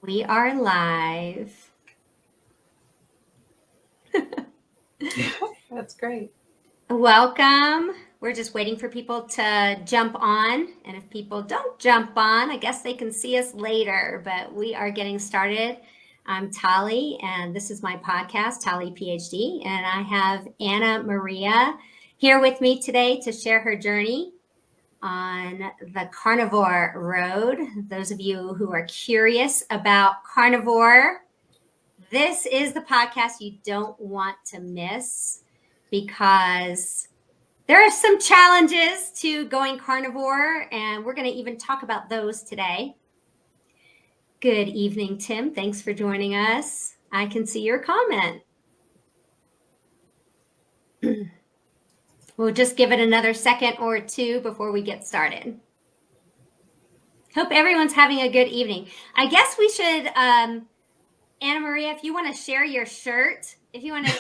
We are live. That's great. Welcome. We're just waiting for people to jump on. And if people don't jump on, I guess they can see us later, but we are getting started. I'm Tali, and this is my podcast, Tali-PHD. And I have Anna Maria here with me today to share her journey on the carnivore road. Those of you who are curious about carnivore, this is the podcast you don't want to miss because there are some challenges to going carnivore, and we're going to even talk about those today. Good evening, Tim. Thanks for joining us. I can see your comment. We'll just give it another second or two before we get started. Hope everyone's having a good evening. I guess we should, Anna Maria, if you want to share your shirt, if you want to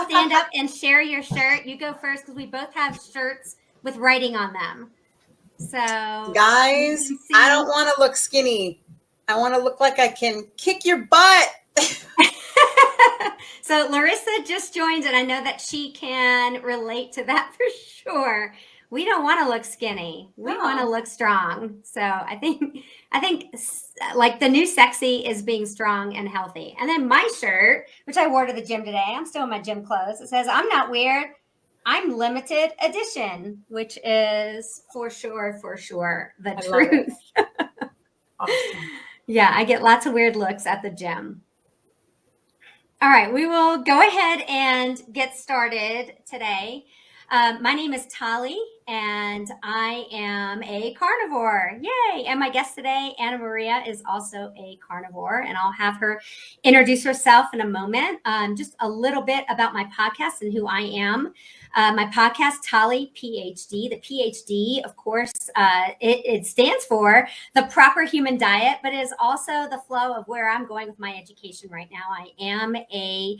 stand up and share your shirt, you go first because we both have shirts with writing on them. So guys, I don't want to look skinny. I want to look like I can kick your butt. So Larissa just joined, and I know that she can relate to that for sure. We don't want to look skinny. We want to look strong. So I think like the new sexy is being strong and healthy. And then my shirt, which I wore to the gym today, I'm still in my gym clothes. It says, "I'm not weird. I'm limited edition," which is for sure the truth. Awesome. Yeah, I get lots of weird looks at the gym. All right, we will go ahead and get started today. My name is Tali, and I am a carnivore. Yay! And my guest today, Anna Maria, is also a carnivore, and I'll have her introduce herself in a moment. Just a little bit about my podcast and who I am. My podcast, Tali-PHD. The PhD, of course, it stands for the proper human diet, but is also the flow of where I'm going with my education right now. I am a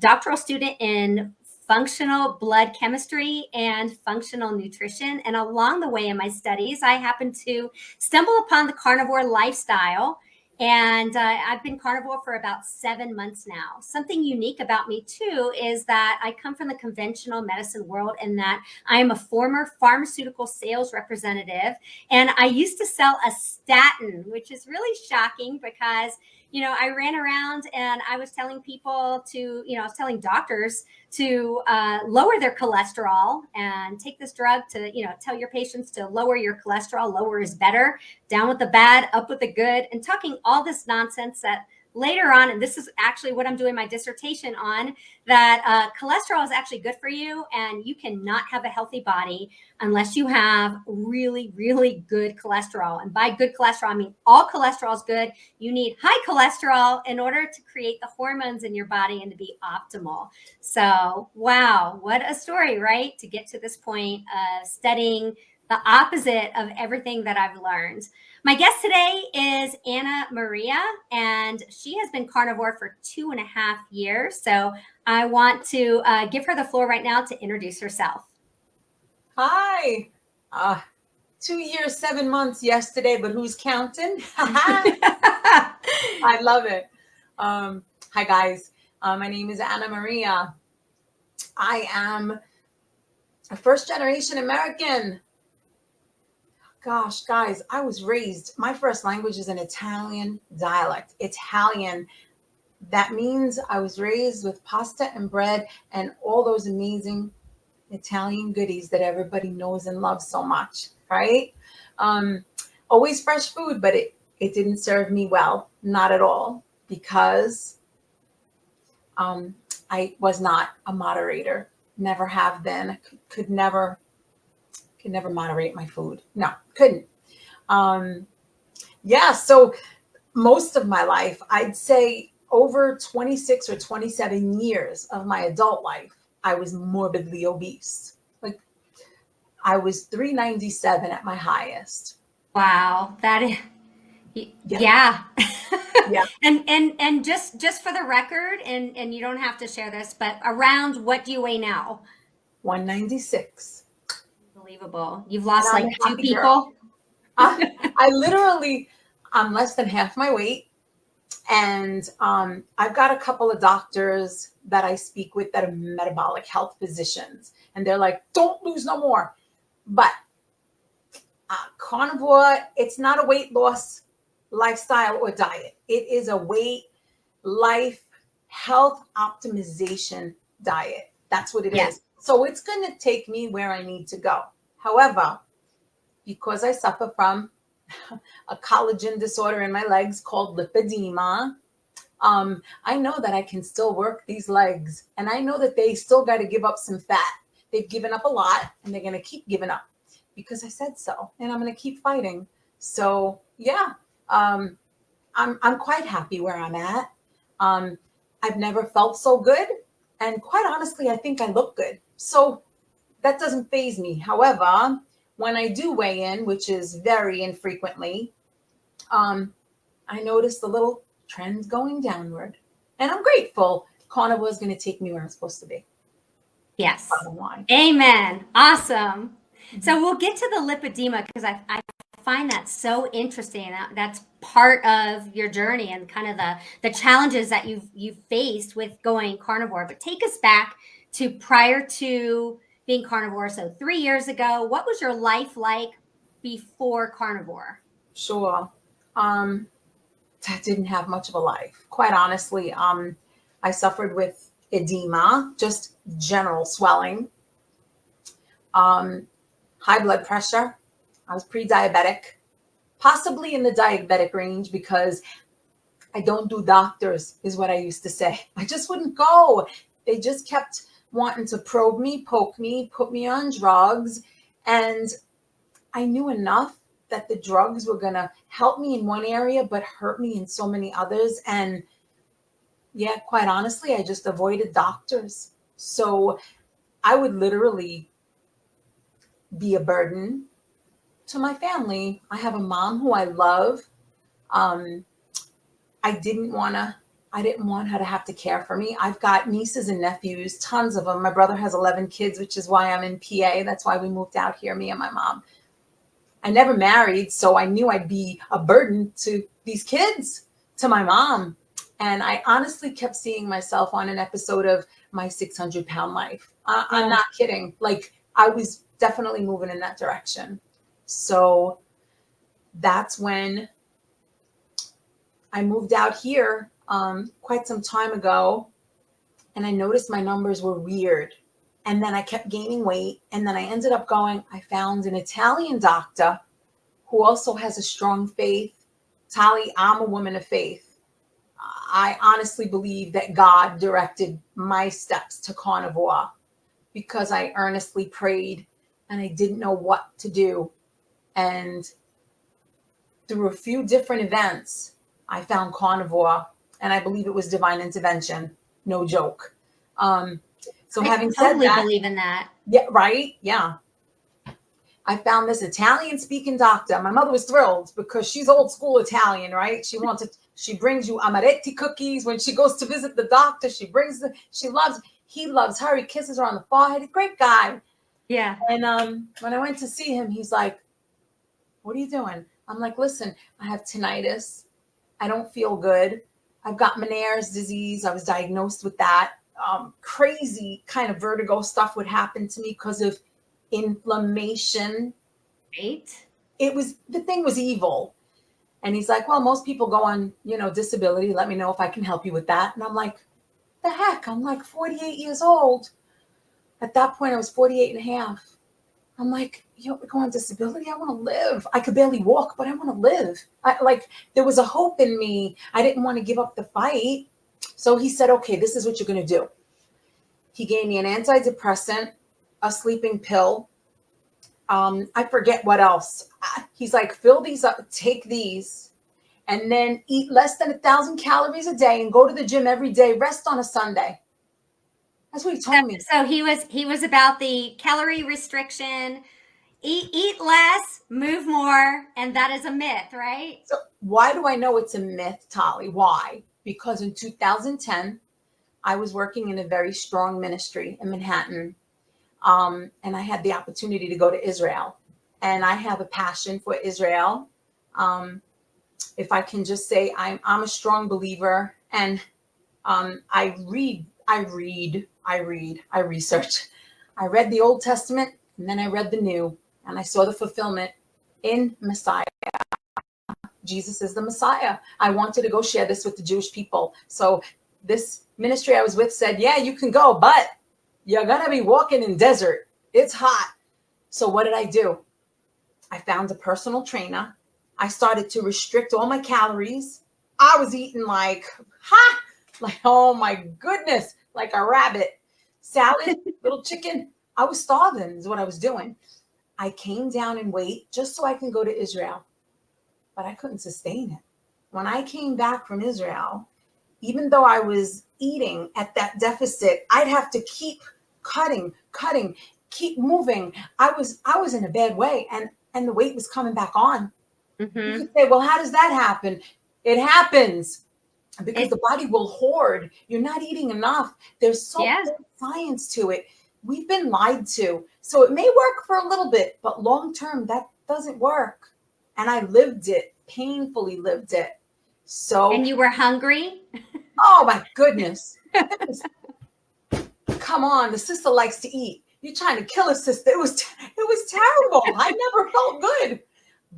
doctoral student in functional blood chemistry and functional nutrition. And along the way in my studies, I happened to stumble upon the carnivore lifestyle. And I've been carnivore for about 7 months now. Something unique about me, too, is that I come from the conventional medicine world in that I am a former pharmaceutical sales representative. And I used to sell a statin, which is really shocking because, I ran around and I was telling people to, I was telling doctors to lower their cholesterol and take this drug to, tell your patients to lower your cholesterol. Lower is better. Down with the bad, up with the good, and talking all this nonsense that later on, and this is actually what I'm doing my dissertation on, that cholesterol is actually good for you, and you cannot have a healthy body unless you have really, really good cholesterol. And by good cholesterol, I mean all cholesterol is good. You need high cholesterol in order to create the hormones in your body and to be optimal. So, wow, what a story, right? To get to this point of studying the opposite of everything that I've learned. My guest today is Anna Maria, and she has been carnivore for 2.5 years. So I want to give her the floor right now to introduce herself. Hi. 2 years, 7 months yesterday, but who's counting? I love it. Hi, guys. My name is Anna Maria. I am a first-generation American. Gosh, guys, I was raised, my first language is an Italian dialect. Italian. That means I was raised with pasta and bread and all those amazing Italian goodies that everybody knows and loves so much, right? Always fresh food, but it didn't serve me well, not at all, because I was not a moderator, never have been, could never moderate my food. No, couldn't. So most of my life, I'd say over 26 or 27 years of my adult life, I was morbidly obese. Like I was 397 at my highest. Wow, that is, yeah. Yeah. And just for the record, and you don't have to share this, but around what do you weigh now? 196. Unbelievable. You've lost like 2 people. I'm less than half my weight. And I've got a couple of doctors that I speak with that are metabolic health physicians. And they're like, don't lose no more. But carnivore, it's not a weight loss lifestyle or diet. It is a weight, life, health optimization diet. That's what it Yes. is. So it's going to take me where I need to go. However, because I suffer from a collagen disorder in my legs called lipedema, I know that I can still work these legs, and I know that they still got to give up some fat. They've given up a lot, and they're going to keep giving up because I said so, and I'm going to keep fighting. So yeah, I'm quite happy where I'm at. I've never felt so good, and quite honestly, I think I look good. So that doesn't faze me. However, when I do weigh in, which is very infrequently, I noticed a little trend going downward, and I'm grateful. Carnivore is going to take me where I'm supposed to be. Yes. Bottom line. Amen. Awesome. So we'll get to the lipedema because I find that so interesting. That's part of your journey and kind of the challenges that you've faced with going carnivore. But take us back to prior to being carnivore. So 3 years ago, what was your life like before carnivore? Sure. I didn't have much of a life. Quite honestly, I suffered with edema, just general swelling, high blood pressure. I was pre-diabetic, possibly in the diabetic range because I don't do doctors, is what I used to say. I just wouldn't go. They just kept wanting to probe me, poke me, put me on drugs. And I knew enough that the drugs were going to help me in one area, but hurt me in so many others. And yeah, quite honestly, I just avoided doctors. So I would literally be a burden to my family. I have a mom who I love. I didn't want her to have to care for me. I've got nieces and nephews, tons of them. My brother has 11 kids, which is why I'm in PA. That's why we moved out here, me and my mom. I never married, so I knew I'd be a burden to these kids, to my mom. And I honestly kept seeing myself on an episode of My 600-Pound Life. I'm not kidding. Like, I was definitely moving in that direction. So that's when I moved out here quite some time ago, and I noticed my numbers were weird. And then I kept gaining weight. And then I ended up I found an Italian doctor who also has a strong faith. Tali, I'm a woman of faith. I honestly believe that God directed my steps to carnivore because I earnestly prayed and I didn't know what to do. And through a few different events, I found carnivore, and I believe it was divine intervention. No joke. So having said totally that, believe in that. yeah, right. Yeah. I found this Italian speaking doctor. My mother was thrilled because she's old school Italian, right? She brings you amaretti cookies when she goes to visit the doctor. He loves her. He kisses her on the forehead. He's a great guy. Yeah. And when I went to see him, he's like, what are you doing? I'm like, listen, I have tinnitus. I don't feel good. I've got Meniere's disease. I was diagnosed with that. Crazy kind of vertigo stuff would happen to me because of inflammation. Right. The thing was evil. And he's like, well, most people go on, disability. Let me know if I can help you with that. And I'm like, the heck? I'm like 48 years old. At that point, I was 48 and a half. I'm like, you want me to go on disability? I want to live. I could barely walk, but I want to live. There was a hope in me. I didn't want to give up the fight. So he said, okay, this is what you're going to do. He gave me an antidepressant, a sleeping pill. I forget what else. He's like, fill these up, take these, and then eat less than 1,000 calories a day and go to the gym every day. Rest on a Sunday. That's what he told me. So he was about the calorie restriction, eat less, move more, and that is a myth, right? So why do I know it's a myth, Tali? Why? Because in 2010, I was working in a very strong ministry in Manhattan, and I had the opportunity to go to Israel. And I have a passion for Israel. if I can just say, I'm a strong believer, and I research. I read the Old Testament, and then I read the New, and I saw the fulfillment in Messiah. Jesus is the Messiah. I wanted to go share this with the Jewish people. So this ministry I was with said, yeah, you can go, but you're going to be walking in desert. It's hot. So what did I do? I found a personal trainer. I started to restrict all my calories. I was eating like, oh my goodness, like a rabbit. Salad, little chicken. I was starving is what I was doing. I came down in weight just so I can go to Israel, but I couldn't sustain it. When I came back from Israel, even though I was eating at that deficit, I'd have to keep cutting, keep moving. I was in a bad way, and the weight was coming back on. Mm-hmm. You could say, well, how does that happen? It happens because the body will hoard. You're not eating enough. There's so much science to it. We've been lied to. So it may work for a little bit, but long term, that doesn't work. And I lived it, painfully lived it. So, and you were hungry? Oh my goodness. Come on, the sister likes to eat. You're trying to kill a sister. It was terrible. I never felt good.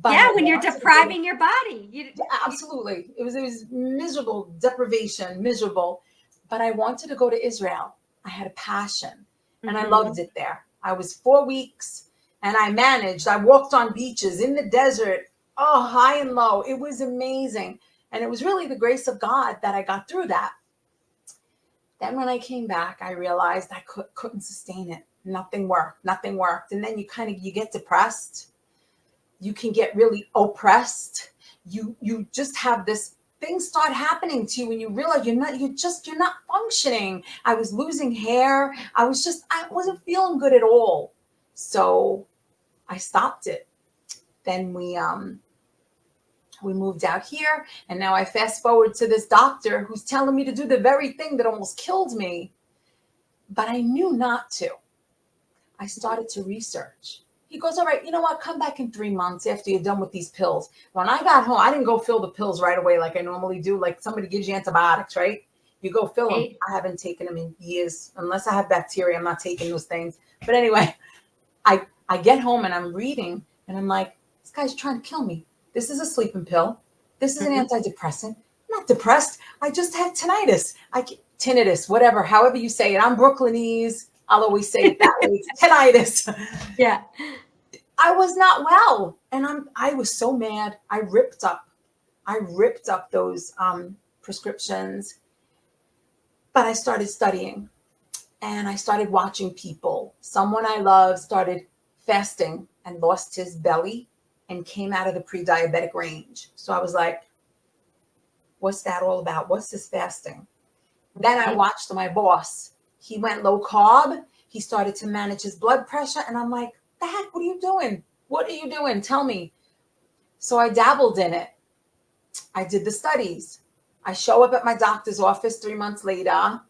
But when you're depriving your body. Absolutely. It was miserable, deprivation, miserable. But I wanted to go to Israel. I had a passion, and I loved it there. I was 4 weeks, and I managed. I walked on beaches in the desert, high and low. It was amazing. And it was really the grace of God that I got through that. Then when I came back, I realized I couldn't sustain it. Nothing worked. And then you get depressed. You can get really oppressed. You just have this things start happening to you when you realize you're not functioning. I was losing hair. I wasn't feeling good at all. So I stopped it. Then we moved out here, and now I fast forward to this doctor who's telling me to do the very thing that almost killed me. But I knew not to. I started to research. He goes, all right, you know what? Come back in 3 months after you're done with these pills. When I got home, I didn't go fill the pills right away like I normally do. Like somebody gives you antibiotics, right? You go fill them. I haven't taken them in years. Unless I have bacteria, I'm not taking those things. But anyway, I get home and I'm reading, and I'm like, this guy's trying to kill me. This is a sleeping pill. This is an antidepressant. I'm not depressed. I just have tinnitus, whatever, however you say it. I'm Brooklynese. I'll always say it that way. Tinnitus. Yeah. I was not well, and I was so mad. I ripped up those prescriptions, but I started studying, and I started watching people. Someone I love started fasting and lost his belly and came out of the pre-diabetic range. So I was like, what's that all about? What's this fasting? Then I watched my boss. He went low carb. He started to manage his blood pressure, and I'm like, the heck, what are you doing? What are you doing? Tell me. So I dabbled in it. I did the studies. I show up at my doctor's office 3 months later.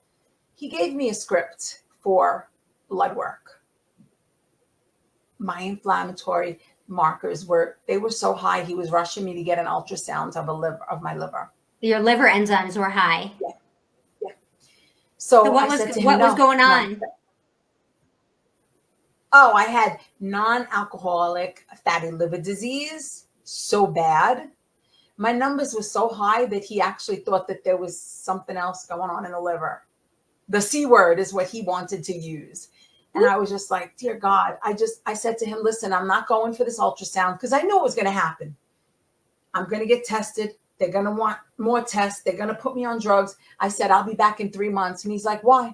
He gave me a script for blood work. My inflammatory markers were so high, he was rushing me to get an ultrasound of my liver. Your liver enzymes were high. Yeah. So what was going on? Oh, I had non-alcoholic fatty liver disease, so bad. My numbers were so high that he actually thought that there was something else going on in the liver. The C word is what he wanted to use. And I was just like, dear God, I said to him, listen, I'm not going for this ultrasound because I knew it was going to happen. I'm going to get tested. They're going to want more tests. They're going to put me on drugs. I said, I'll be back in 3 months. And he's like, why?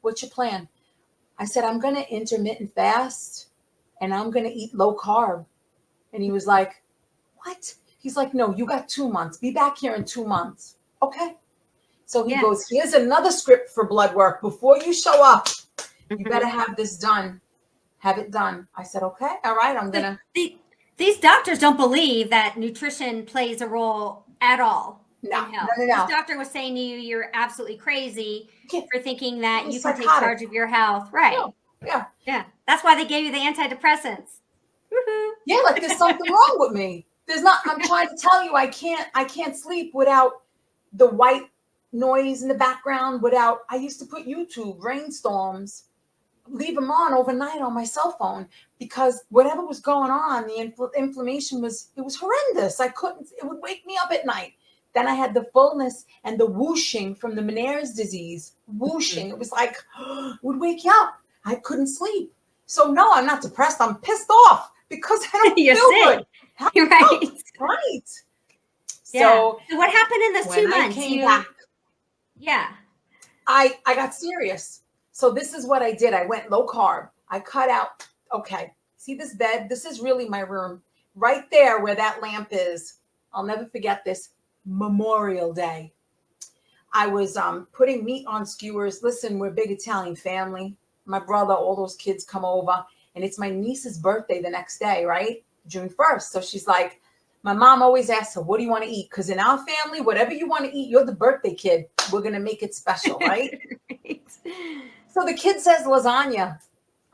What's your plan? I said, I'm going to intermittent fast and I'm going to eat low carb. And he was like, what? He's like, no, you got 2 months. Be back here in 2 months. Okay. So he goes, here's another script for blood work. Before you show up, you better have this done. Have it done. I said, okay, all right, I'm going to. These doctors don't believe that nutrition plays a role at all. No. This doctor was saying to you, you're absolutely crazy for thinking that you can take charge of your health. Right. No. Yeah. That's why they gave you the antidepressants. Yeah, like there's something wrong with me. I'm trying to tell you, I can't sleep without the white noise in the background, I used to put YouTube, rainstorms, leave them on overnight on my cell phone because whatever was going on, the inflammation it was horrendous. It would wake me up at night. Then I had the fullness and the whooshing from the Meniere's disease, whooshing. It was like, would wake you up. I couldn't sleep. So no, I'm not depressed. I'm pissed off because I don't You're feel sick. good. You're right. Right. Yeah. So what happened in those 2 months? I came back, yeah. I got serious. So this is what I did. I went low carb. I cut out. Okay. See this bed? This is really my room. Right there where that lamp is. I'll never forget this. Memorial Day. I was putting meat on skewers. Listen, we're a big Italian family. My brother, all those kids come over. And it's my niece's birthday the next day, right? June 1st. So she's like, my mom always asks her, what do you want to eat? Because in our family, whatever you want to eat, you're the birthday kid. We're going to make it special, right? Right. So the kid says lasagna.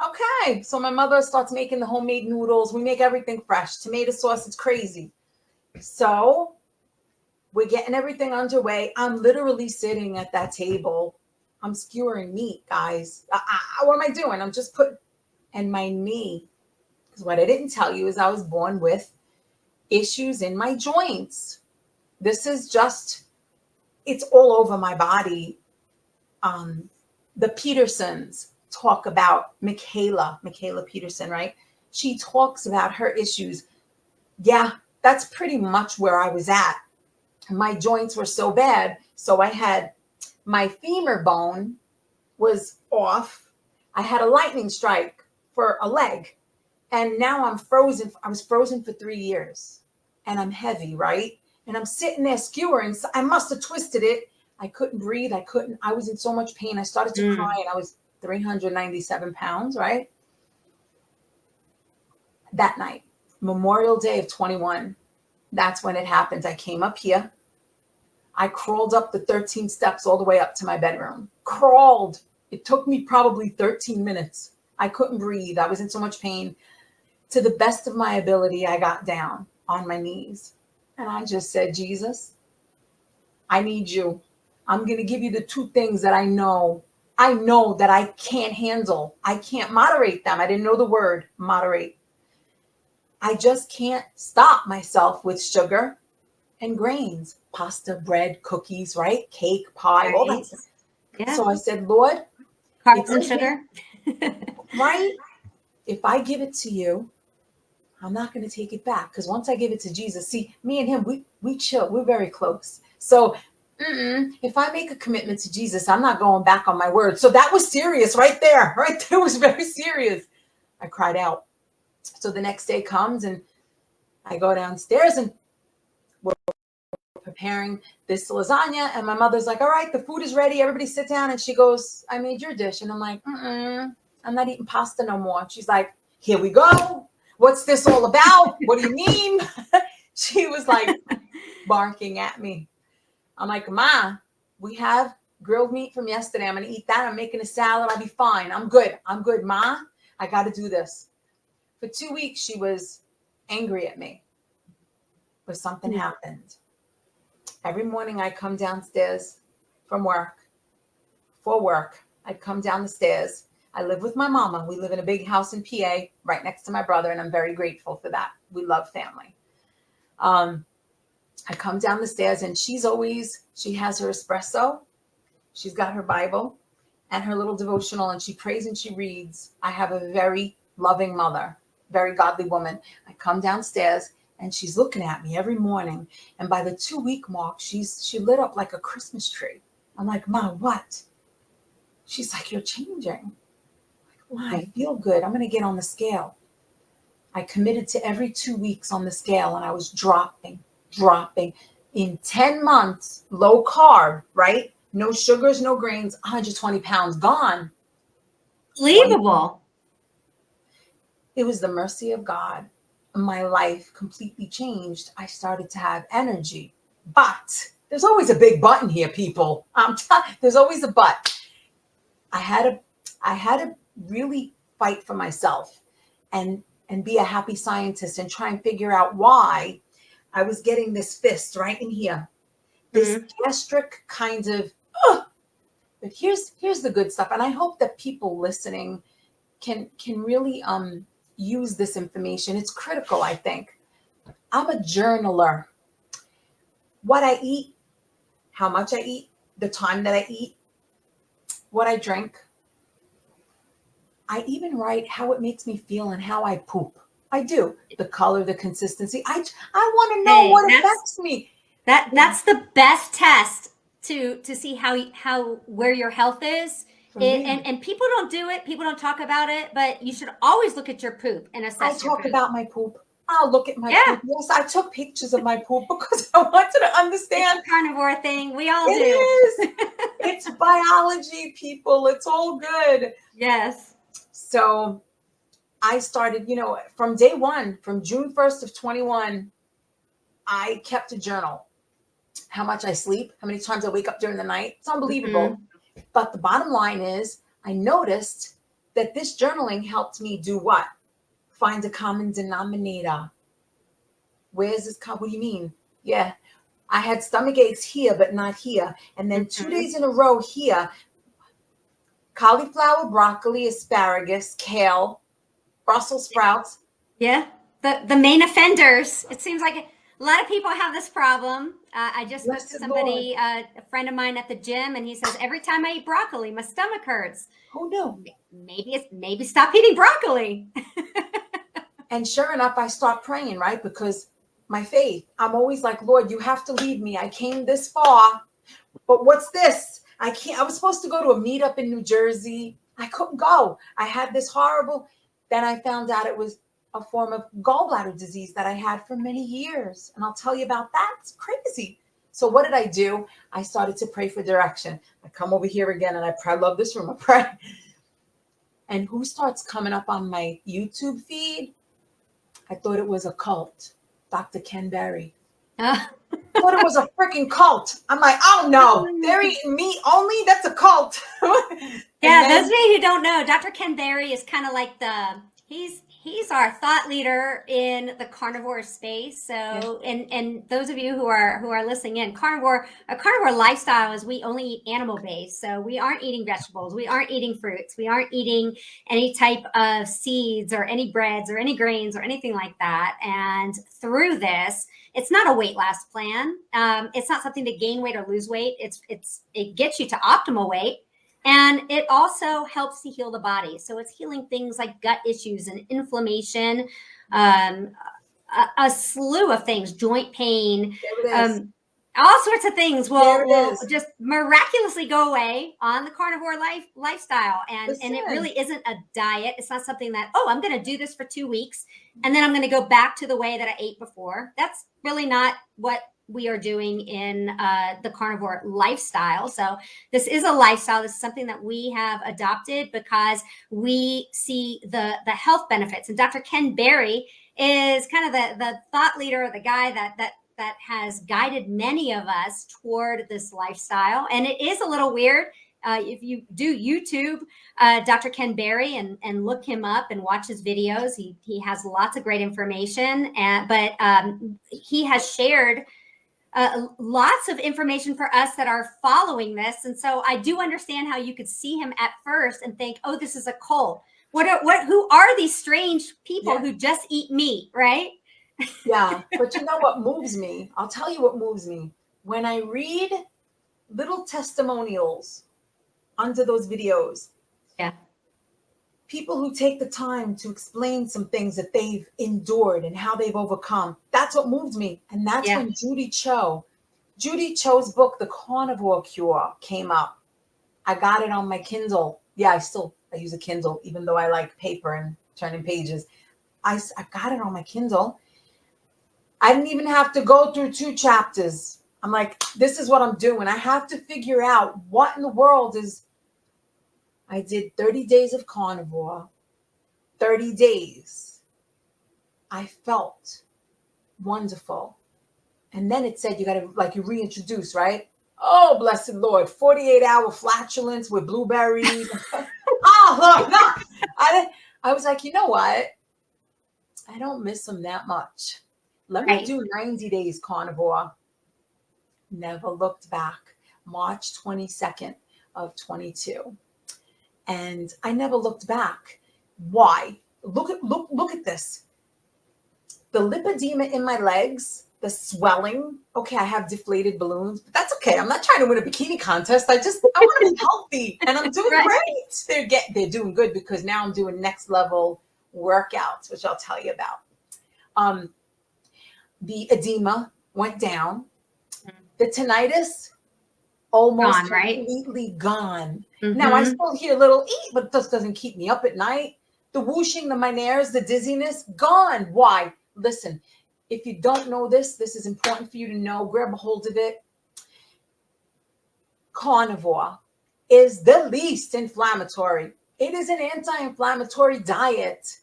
Okay. So my mother starts making the homemade noodles. We make everything fresh. Tomato sauce, it's crazy. So we're getting everything underway. I'm literally sitting at that table. I'm skewering meat, guys. What am I doing? I'm just and my knee, because what I didn't tell you is I was born with issues in my joints. This is it's all over my body. The Petersons talk about Michaela Peterson, right? She talks about her issues. Yeah, that's pretty much where I was at. My joints were so bad. So I had my femur bone was off. I had a lightning strike for a leg. And now I'm frozen. I was frozen for 3 years and I'm heavy, right? And I'm sitting there skewering. So I must have twisted it. I couldn't breathe. I was in so much pain. I started to cry and I was 397 pounds, right? That night, Memorial Day of 21, that's when it happened. I came up here. I crawled up the 13 steps all the way up to my bedroom. Crawled. It took me probably 13 minutes. I couldn't breathe. I was in so much pain. To the best of my ability, I got down on my knees and I just said, Jesus, I need you. I'm going to give you the 2 things that I know that I can't handle. I can't moderate them. I didn't know the word moderate. I just can't stop myself with sugar and grains, pasta, bread, cookies, right? Cake, pie, all that stuff. Yeah. So I said, Lord, carbs and sugar. Right? If I give it to you, I'm not going to take it back. Because once I give it to Jesus, see, me and him, we chill. We're very close. So if I make a commitment to Jesus, I'm not going back on my word. So that was serious right there. Right there was very serious. I cried out. So the next day comes and I go downstairs and we're preparing this lasagna. And my mother's like, all right, the food is ready. Everybody sit down. And she goes, I made your dish. And I'm like, I'm not eating pasta no more. And she's like, here we go. What's this all about? What do you mean? She was like barking at me. I'm like, Ma, we have grilled meat from yesterday. I'm going to eat that. I'm making a salad. I'll be fine. I'm good. Ma, I got to do this. For 2 weeks, she was angry at me. But something happened. Every morning I come downstairs for work. I'd come down the stairs. I live with my mama. We live in a big house in PA right next to my brother, and I'm very grateful for that. We love family. I come down the stairs, and she has her espresso. She's got her Bible and her little devotional, and she prays and she reads. I have a very loving mother, very godly woman. I come downstairs, and she's looking at me every morning. And by the 2-week mark, she lit up like a Christmas tree. I'm like, Ma, what? She's like, you're changing. Wow, I feel good. I'm going to get on the scale. I committed to every 2 weeks on the scale, and I was dropping. In 10 months, low carb, right? No sugars, no grains, 120 pounds gone. Unbelievable. It was the mercy of God. My life completely changed. I started to have energy. But there's always a big but in here, people. There's always a but. I had to really fight for myself and be a happy scientist and try and figure out why. I was getting this fist right in here, this gastric kind of, but here's the good stuff. And I hope that people listening can really use this information. It's critical, I think. I'm a journaler. What I eat, how much I eat, the time that I eat, what I drink. I even write how it makes me feel and how I poop. I do. The color, the consistency. I want to know what affects me. That's the best test to see how where your health is. And people don't do it. People don't talk about it, but you should always look at your poop and assess your poop. I talk about my poop. I'll look at my poop. Yes, I took pictures of my poop because I wanted to understand. It's a carnivore thing. We all do. It is. It's biology, people. It's all good. Yes. So I started, from day one, from June 1st of 21, I kept a journal. How much I sleep, how many times I wake up during the night. It's unbelievable. But the bottom line is I noticed that this journaling helped me do what? Find a common denominator. Where's this? What do you mean? Yeah. I had stomach aches here, but not here. And then 2 days in a row here, cauliflower, broccoli, asparagus, kale, Brussels sprouts. Yeah. The main offenders. It seems like a lot of people have this problem. I just spoke to somebody, a friend of mine at the gym, and he says, every time I eat broccoli, my stomach hurts. Oh, no. Maybe stop eating broccoli. And sure enough, I start praying, right? Because my faith, I'm always like, Lord, you have to lead me. I came this far, but what's this? I was supposed to go to a meetup in New Jersey. I couldn't go. I had this horrible, then I found out it was a form of gallbladder disease that I had for many years. And I'll tell you about that. It's crazy. So what did I do? I started to pray for direction. I come over here again and I pray. I love this room. I pray. And who starts coming up on my YouTube feed? I thought it was a cult. Dr. Ken Berry. I thought it was a freaking cult. I'm like, oh no, they're eating meat only? That's a cult. Those of you who don't know, Dr. Ken Berry is kind of like he's our thought leader in the carnivore space. So, and those of you who are listening in, a carnivore lifestyle is we only eat animal based. So we aren't eating vegetables, we aren't eating fruits, we aren't eating any type of seeds or any breads or any grains or anything like that. And through this, it's not a weight loss plan. It's not something to gain weight or lose weight. It gets you to optimal weight. And it also helps to heal the body. So it's healing things like gut issues and inflammation, a slew of things, joint pain, all sorts of things will just miraculously go away on the carnivore lifestyle. And it really isn't a diet. It's not something that, I'm going to do this for 2 weeks and then I'm going to go back to the way that I ate before. That's really not what we are doing in the carnivore lifestyle. So this is a lifestyle. This is something that we have adopted because we see the health benefits. And Dr. Ken Berry is kind of the thought leader, the guy that has guided many of us toward this lifestyle. And it is a little weird. If you do YouTube, Dr. Ken Berry and look him up and watch his videos, he has lots of great information. But he has shared lots of information for us that are following this. And so I do understand how you could see him at first and think, oh, this is a cult. Who are these strange people who just eat meat, right? Yeah. But you know what moves me? I'll tell you what moves me. When I read little testimonials under those videos. Yeah. People who take the time to explain some things that they've endured and how they've overcome. That's what moved me. And that's when Judy Cho's book, The Carnivore Cure, came up. I got it on my Kindle. Yeah, I use a Kindle, even though I like paper and turning pages. I got it on my Kindle. I didn't even have to go through 2 chapters. I'm like, this is what I'm doing. I have to figure out what in the world is. I did 30 days of carnivore, 30 days. I felt wonderful. And then it said, you got to, you reintroduce, right? Oh, blessed Lord, 48-hour flatulence with blueberries. Oh, Lord, no. I was like, you know what? I don't miss them that much. Let me Right. do 90 days carnivore. Never looked back. March 22nd of 22. And I never looked back. Why? Look at this. The lipedema in my legs, the swelling. Okay, I have deflated balloons, but that's okay. I'm not trying to win a bikini contest. I want to be healthy, and I'm doing Right. great. They're doing good because now I'm doing next level workouts, which I'll tell you about. The edema went down. The tinnitus almost Gone, right? completely gone. Now I Mm-hmm. still hear a little eat, but this doesn't keep me up at night. The whooshing, the Meniere's, the dizziness, gone. Why? Listen, if you don't know this, this is important for you to know. Grab a hold of it. Carnivore is the least inflammatory. It is an anti-inflammatory diet.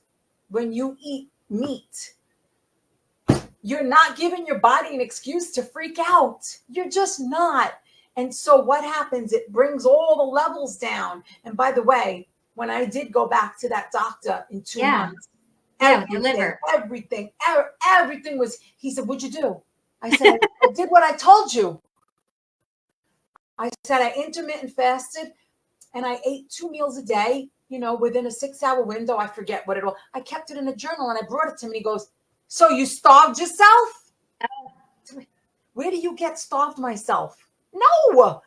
When you eat meat, you're not giving your body an excuse to freak out. You're just not. And so what happens? It brings all the levels down. And by the way, when I did go back to that doctor in 2 Yeah. months, Yeah, with your liver. everything was, he said, what'd you do? I said, I did what I told you. I said, I intermittent fasted and I ate 2 meals a day, within a 6-hour window. I forget what it was. I kept it in a journal and I brought it to him. And he goes, so you starved yourself? Where do you get starved myself? No.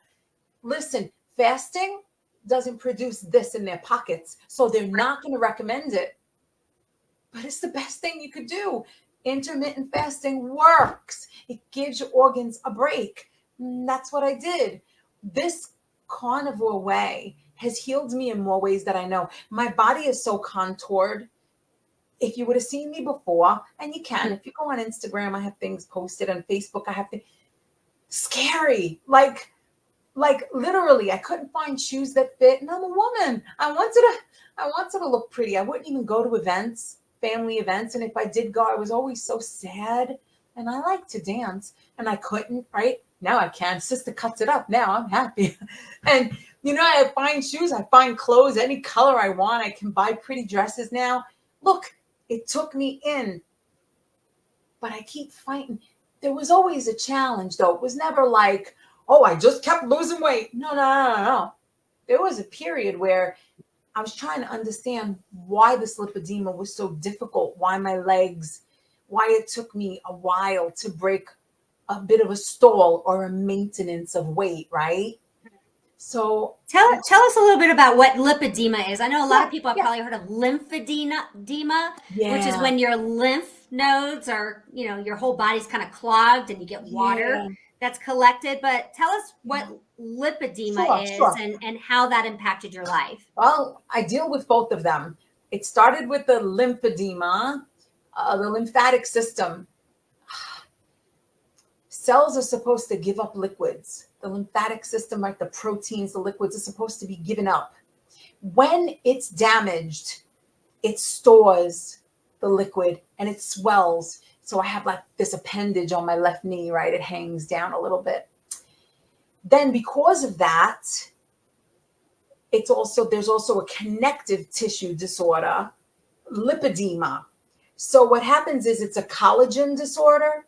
Listen, fasting doesn't produce this in their pockets, so they're not going to recommend it. But it's the best thing you could do. Intermittent fasting works. It gives your organs a break. And that's what I did. This carnivore way has healed me in more ways that I know. My body is so contoured. If you would have seen me before, and you can, if you go on Instagram, I have things posted. On Facebook, I have things. Scary. Like literally, I couldn't find shoes that fit. And I'm a woman. I wanted to look pretty. I wouldn't even go to events, family events. And if I did go, I was always so sad. And I like to dance. And I couldn't, right? Now I can. Sister cuts it up. Now I'm happy. And I find shoes, I find clothes, any color I want. I can buy pretty dresses now. Look, it took me in. But I keep fighting. There was always a challenge, though. It was never like, oh, I just kept losing weight. No. There was a period where I was trying to understand why this lipedema was so difficult, why my legs, why it took me a while to break a bit of a stall or a maintenance of weight, right? So Tell us a little bit about what lipedema is. I know a lot of people have yeah. probably heard of lymphedema, which is Yeah. when your lymph nodes are, your whole body's kind of clogged and you get water that's collected. But tell us what lipedema is Sure. and how that impacted your life. Well, I deal with both of them. It started with the lymphedema, the lymphatic system. Cells are supposed to give up liquids. The lymphatic system, like the proteins, the liquids, are supposed to be given up. When it's damaged, it stores the liquid and it swells. So I have like this appendage on my left knee, right? It hangs down a little bit. Then because of that, there's also a connective tissue disorder, lipedema. So what happens is it's a collagen disorder,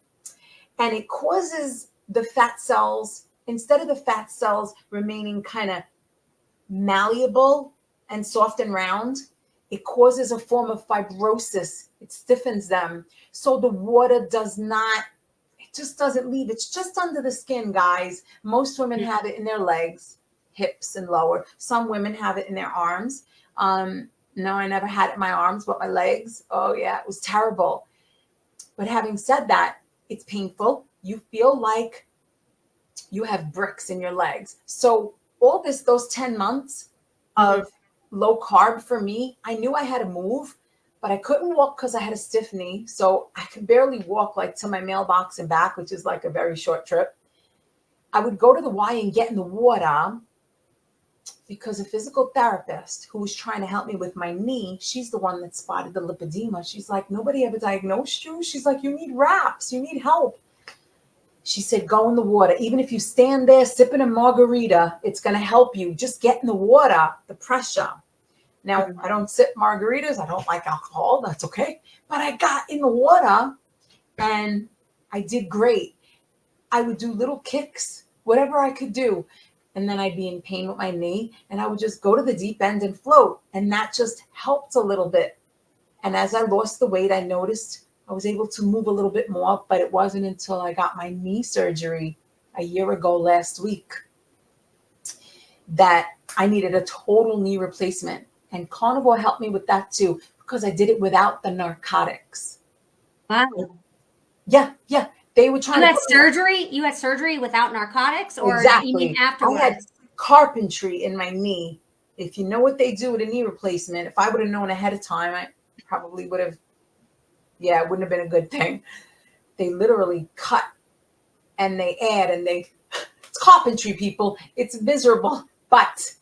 and it causes the fat cells, instead of the fat cells remaining kind of malleable and soft and round, it causes a form of fibrosis. It stiffens them. So the water it just doesn't leave. It's just under the skin, guys. Most women have it in their legs, hips, and lower. Some women have it in their arms. No, I never had it in my arms, but my legs. Oh yeah, it was terrible. But having said that, it's painful. You feel like you have bricks in your legs. So those 10 months of low carb for me, I knew I had to move, but I couldn't walk because I had a stiff knee. So I could barely walk like to my mailbox and back, which is like a very short trip. I would go to the Y and get in the water because a physical therapist who was trying to help me with my knee, she's the one that spotted the lipedema. She's like, nobody ever diagnosed you. She's like, you need wraps. You need help. She said, go in the water. Even if you stand there sipping a margarita, it's going to help you. Just get in the water, the pressure. Now, I don't sip margaritas. I don't like alcohol. That's okay. But I got in the water and I did great. I would do little kicks, whatever I could do. And then I'd be in pain with my knee, and I would just go to the deep end and float. And that just helped a little bit. And as I lost the weight, I noticed I was able to move a little bit more, but it wasn't until I got my knee surgery a year ago last week that I needed a total knee replacement. And carnivore helped me with that too, because I did it without the narcotics. Wow. Yeah. They were trying You to had put surgery? You had surgery without narcotics, or you mean exactly. I had afterwards? carpentry in my knee. If you know what they do with a knee replacement, if I would have known ahead of time, I probably would have, yeah, it wouldn't have been a good thing. They literally cut and they add and they, it's carpentry, people. It's miserable, but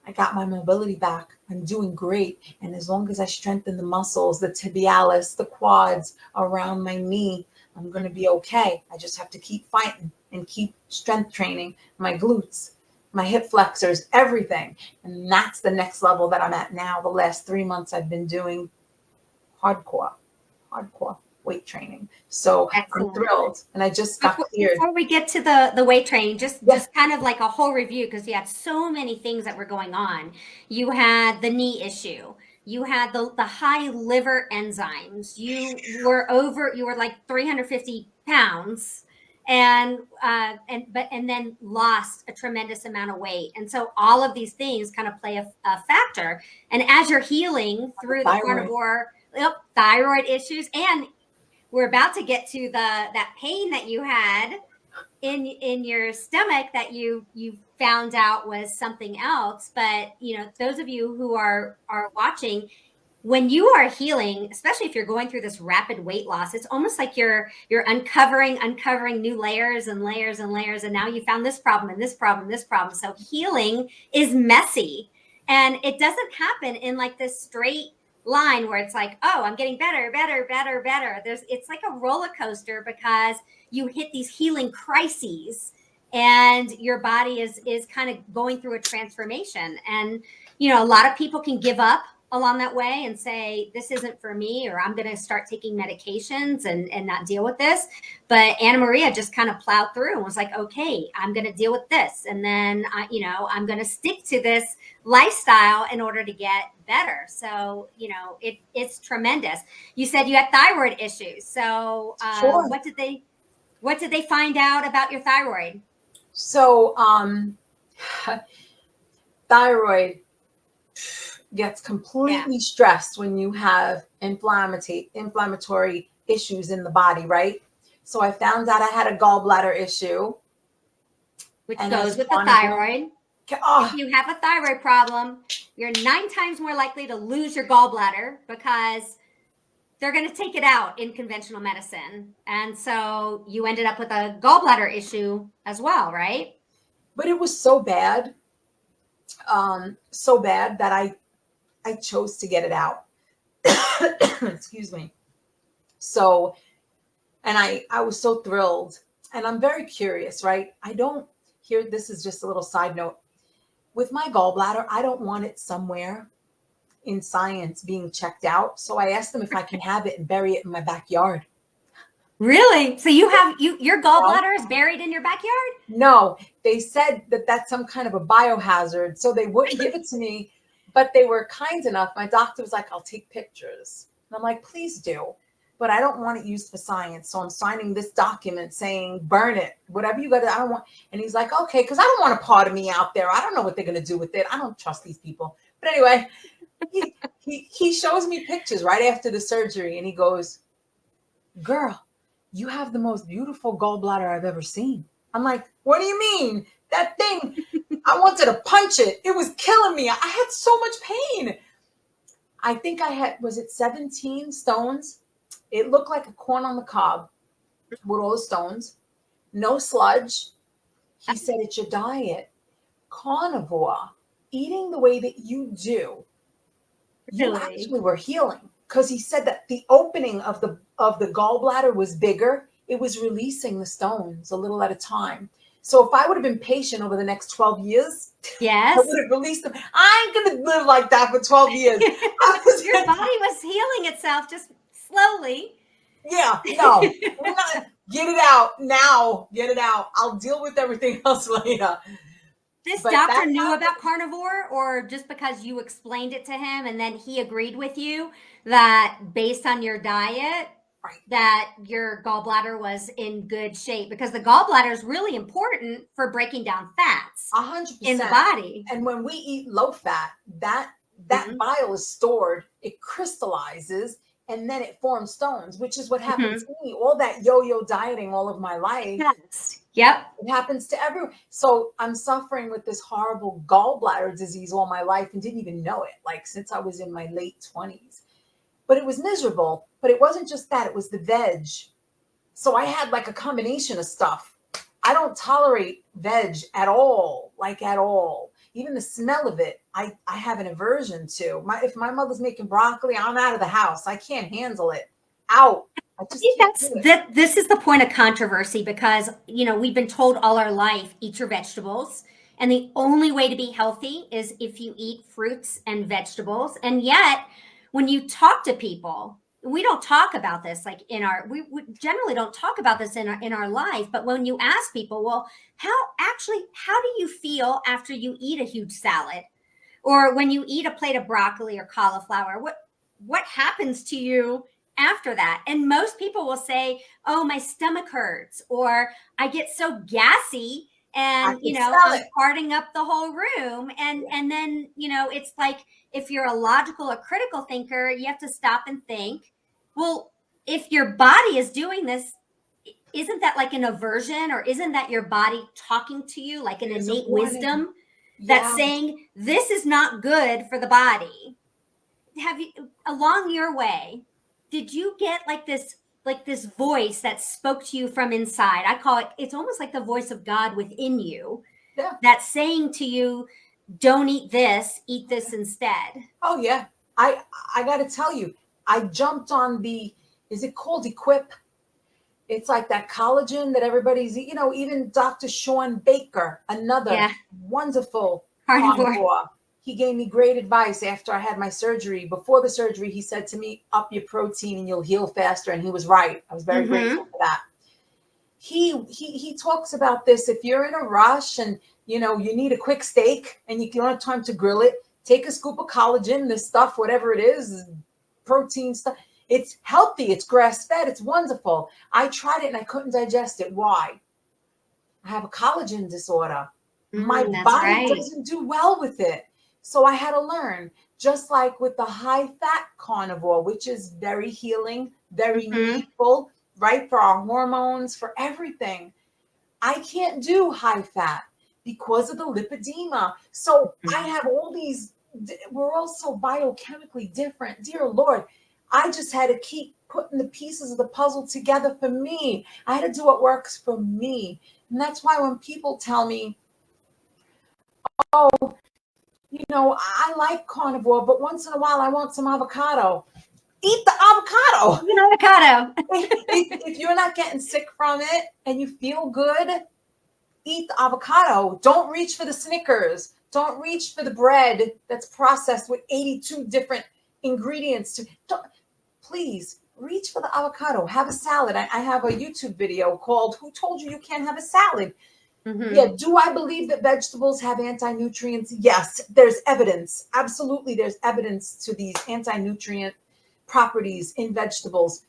I got my mobility back. I'm doing great. And as long as I strengthen the muscles, the tibialis, the quads around my knee, I'm going to be okay. I just have to keep fighting and keep strength training my glutes, my hip flexors, everything. And that's the next level that I'm at now. The last 3 months I've been doing hardcore weight training. So I'm Excellent. thrilled. And I just got cleared. Before we get to the weight training, just Yeah. kind of like a whole review, because you had so many things that were going on. You had the knee issue. You had the high liver enzymes. You were like 350 pounds, and then lost a tremendous amount of weight. And so all of these things kind of play a factor. And as you're healing through the carnivore, thyroid issues, and we're about to get to that pain that you had in your stomach that you found out was something else. But those of you who are watching, when you are healing, especially if you're going through this rapid weight loss, it's almost like you're uncovering new layers and layers and layers, and now you found this problem and this problem and this problem. So healing is messy, and it doesn't happen in like this straight line where it's like, oh, I'm getting better. It's like a roller coaster, because you hit these healing crises and your body is kind of going through a transformation. And a lot of people can give up along that way and say, this isn't for me, or I'm going to start taking medications and not deal with this. But Anna Maria just kind of plowed through and was like, okay, I'm going to deal with this. And then, I'm going to stick to this lifestyle in order to get better. So, it's tremendous. You said you had thyroid issues. So Sure. what did they find out about your thyroid? So thyroid gets completely stressed when you have inflammatory issues in the body, right? So I found out I had a gallbladder issue. Which goes with the thyroid. If you have a thyroid problem, you're 9 times more likely to lose your gallbladder, because they're going to take it out in conventional medicine. And so you ended up with a gallbladder issue as well, right? But it was so bad that I chose to get it out. Excuse me. So, and I was so thrilled, and I'm very curious, right? This is just a little side note. With my gallbladder, I don't want it somewhere in science being checked out. So I asked them if I can have it and bury it in my backyard. Really? So your gallbladder is buried in your backyard? No, they said that that's some kind of a biohazard, so they wouldn't give it to me. But they were kind enough. My doctor was like, I'll take pictures. And I'm like, please do. But I don't want it used for science. So I'm signing this document saying, burn it, whatever you got to, I don't want. And he's like, okay, because I don't want a part of me out there. I don't know what they're going to do with it. I don't trust these people. But anyway, he shows me pictures right after the surgery, and he goes, girl, you have the most beautiful gallbladder I've ever seen. I'm like, what do you mean? That thing, I wanted to punch it. It was killing me. I had so much pain. I think I had, was it 17 stones? It looked like a corn on the cob with all the stones. No sludge. He said, it's your diet. Carnivore, eating the way that you do, you actually were healing. Because he said that the opening of the gallbladder was bigger. It was releasing the stones a little at a time. So if I would have been patient over the next 12 years, yes, I would have released them. I ain't going to live like that for 12 years. Your body was healing itself just slowly. Yeah, no, we're not. Get it out now. Get it out. I'll deal with everything else later. This But doctor that knew about happened. carnivore, or just because you explained it to him and then he agreed with you that based on your diet, Right. that your gallbladder was in good shape? Because the gallbladder is really important for breaking down fats in the 100%. body. And when we eat low fat, that Mhm. bile is stored, it crystallizes, and then it forms stones, which is what happened Mhm. to me. All that yo-yo dieting all of my life, Yes. Yep. it happens to everyone. So I'm suffering with this horrible gallbladder disease all my life and didn't even know it, like since I was in my late 20s. But it was miserable. But it wasn't just that, it was the veg. So I had like a combination of stuff. I don't tolerate veg at all, like at all. Even the smell of it, I have an aversion to. If my mother's making broccoli, I'm out of the house. I can't handle it. Out. I I just think can't do it. this is the point of controversy because we've been told all our life eat your vegetables, and the only way to be healthy is if you eat fruits and vegetables. And yet when you talk to people, we don't talk about this like we generally don't talk about this in our life. But when you ask people, well, how do you feel after you eat a huge salad, or when you eat a plate of broccoli or cauliflower, what happens to you after that? And most people will say, oh, my stomach hurts, or I get so gassy, I and can smell I'm it. farting up the whole room. And then it's like, if you're a logical or critical thinker, you have to stop and think, well, if your body is doing this, isn't that like an aversion, or isn't that your body talking to you like an It is a innate warning. wisdom that's Yeah. saying this is not good for the body? Have you, along your way, did you get like this voice that spoke to you from inside? I call it's almost like the voice of God within you Yeah. that's saying to you, don't eat this, eat this instead. Oh yeah. I got to tell you, I jumped on the, is it called Equip? It's like that collagen that everybody's, even Dr. Sean Baker, another Yeah, wonderful carnivore. carnivore. He gave me great advice after I had my surgery. Before the surgery, he said to me, up your protein and you'll heal faster. And he was right. I was very grateful Mm-hmm. for that. He talks about this. If you're in a rush and you need a quick steak and you don't have time to grill it, take a scoop of collagen, this stuff, whatever it is, protein stuff. It's healthy. It's grass fed. It's wonderful. I tried it and I couldn't digest it. Why? I have a collagen disorder. My That's body right. doesn't do well with it. So I had to learn, just like with the high fat carnivore, which is very healing, very Mm-hmm. needful, right? For our hormones, for everything. I can't do high fat because of the lipedema. So I have all these, we're all so biochemically different. Dear Lord, I just had to keep putting the pieces of the puzzle together for me. I had to do what works for me. And that's why when people tell me, oh, I like carnivore, but once in a while I want some avocado. Eat the avocado. Avocado. If you're not getting sick from it and you feel good, eat the avocado. Don't reach for the Snickers. Don't reach for the bread that's processed with 82 different ingredients. Please reach for the avocado. Have a salad. I have a YouTube video called Who Told You You Can't Have a Salad? Yeah, Mm-hmm. do I believe that vegetables have anti-nutrients? Yes, there's evidence. Absolutely, there's evidence to these anti-nutrient properties in vegetables.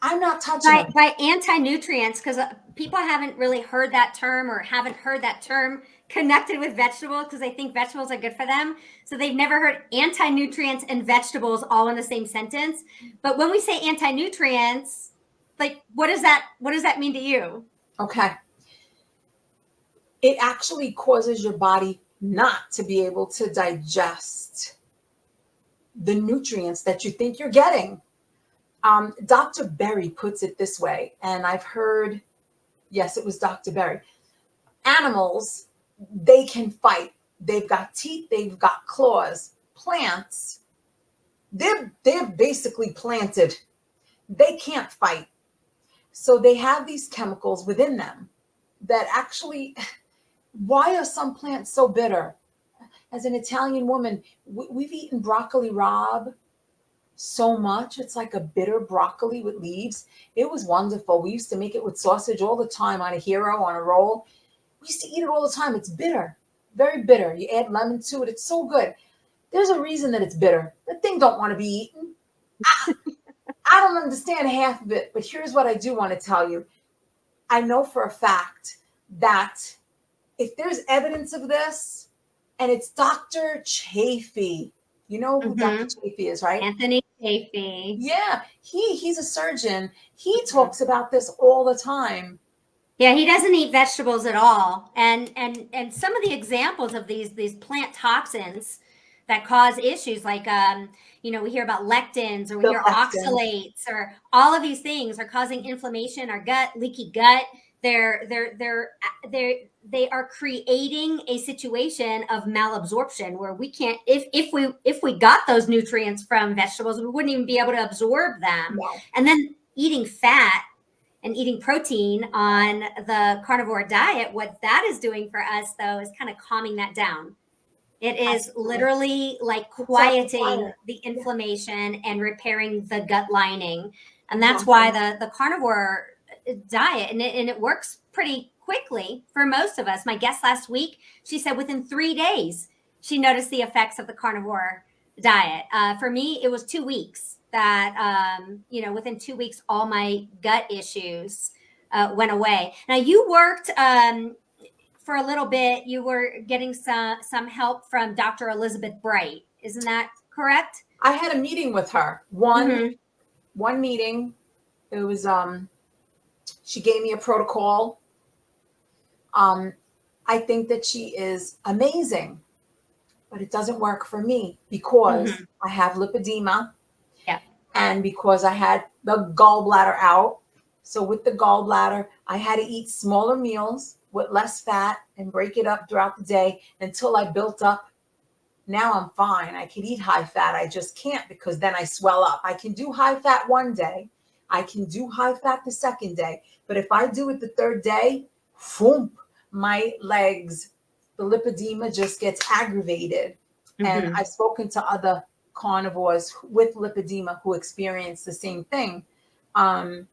I'm not touching By them. anti-nutrients, because people haven't really heard that term, or haven't heard that term connected with vegetables, because they think vegetables are good for them. So they've never heard anti-nutrients and vegetables all in the same sentence. But when we say anti-nutrients, like what does that mean to you? Okay. It actually causes your body not to be able to digest the nutrients that you think you're getting. Dr. Berry puts it this way, and I've heard, yes, it was Dr. Berry. Animals, they can fight. They've got teeth, they've got claws. Plants, they're basically planted. They can't fight. So they have these chemicals within them that actually, why are some plants so bitter? As an Italian woman, we've eaten broccoli rabe so much. It's like a bitter broccoli with leaves. It was wonderful. We used to make it with sausage all the time on a hero, on a roll. We used to eat it all the time. It's bitter, very bitter. You add lemon to it. It's so good. There's a reason that it's bitter. The thing don't want to be eaten. I don't understand half of it, but here's what I do want to tell you. I know for a fact that if there's evidence of this, and it's Dr. Chafee. You know who Dr. Chafee is, right? Anthony Chafee. Yeah, he's a surgeon. He talks about this all the time. Yeah, he doesn't eat vegetables at all. And some of the examples of these plant toxins that cause issues like we hear about lectins, or we hear oxalates, or all of these things are causing inflammation, our gut, leaky gut. They are creating a situation of malabsorption where we can't, if we got those nutrients from vegetables, we wouldn't even be able to absorb them. No. And then eating fat and eating protein on the carnivore diet, what that is doing for us though is kind of calming that down. It is literally like quieting the inflammation and repairing the gut lining. And that's why the carnivore diet, and it works pretty quickly for most of us. My guest last week, she said within 3 days, she noticed the effects of the carnivore diet. For me, it was 2 weeks that, within 2 weeks, all my gut issues went away. Now, you worked for a little bit. You were getting some help from Dr. Elizabeth Bright. Isn't that correct? I had a meeting with her. One meeting. It was she gave me a protocol. I think that she is amazing, but it doesn't work for me because I have lipedema. Yeah. And because I had the gallbladder out. So with the gallbladder, I had to eat smaller meals with less fat and break it up throughout the day until I built up. Now I'm fine. I can eat high fat. I just can't because then I swell up. I can do high fat one day. I can do high fat the second day. But if I do it the third day, boom, my legs, the lipedema just gets aggravated. And I've spoken to other carnivores with lipedema who experience the same thing. And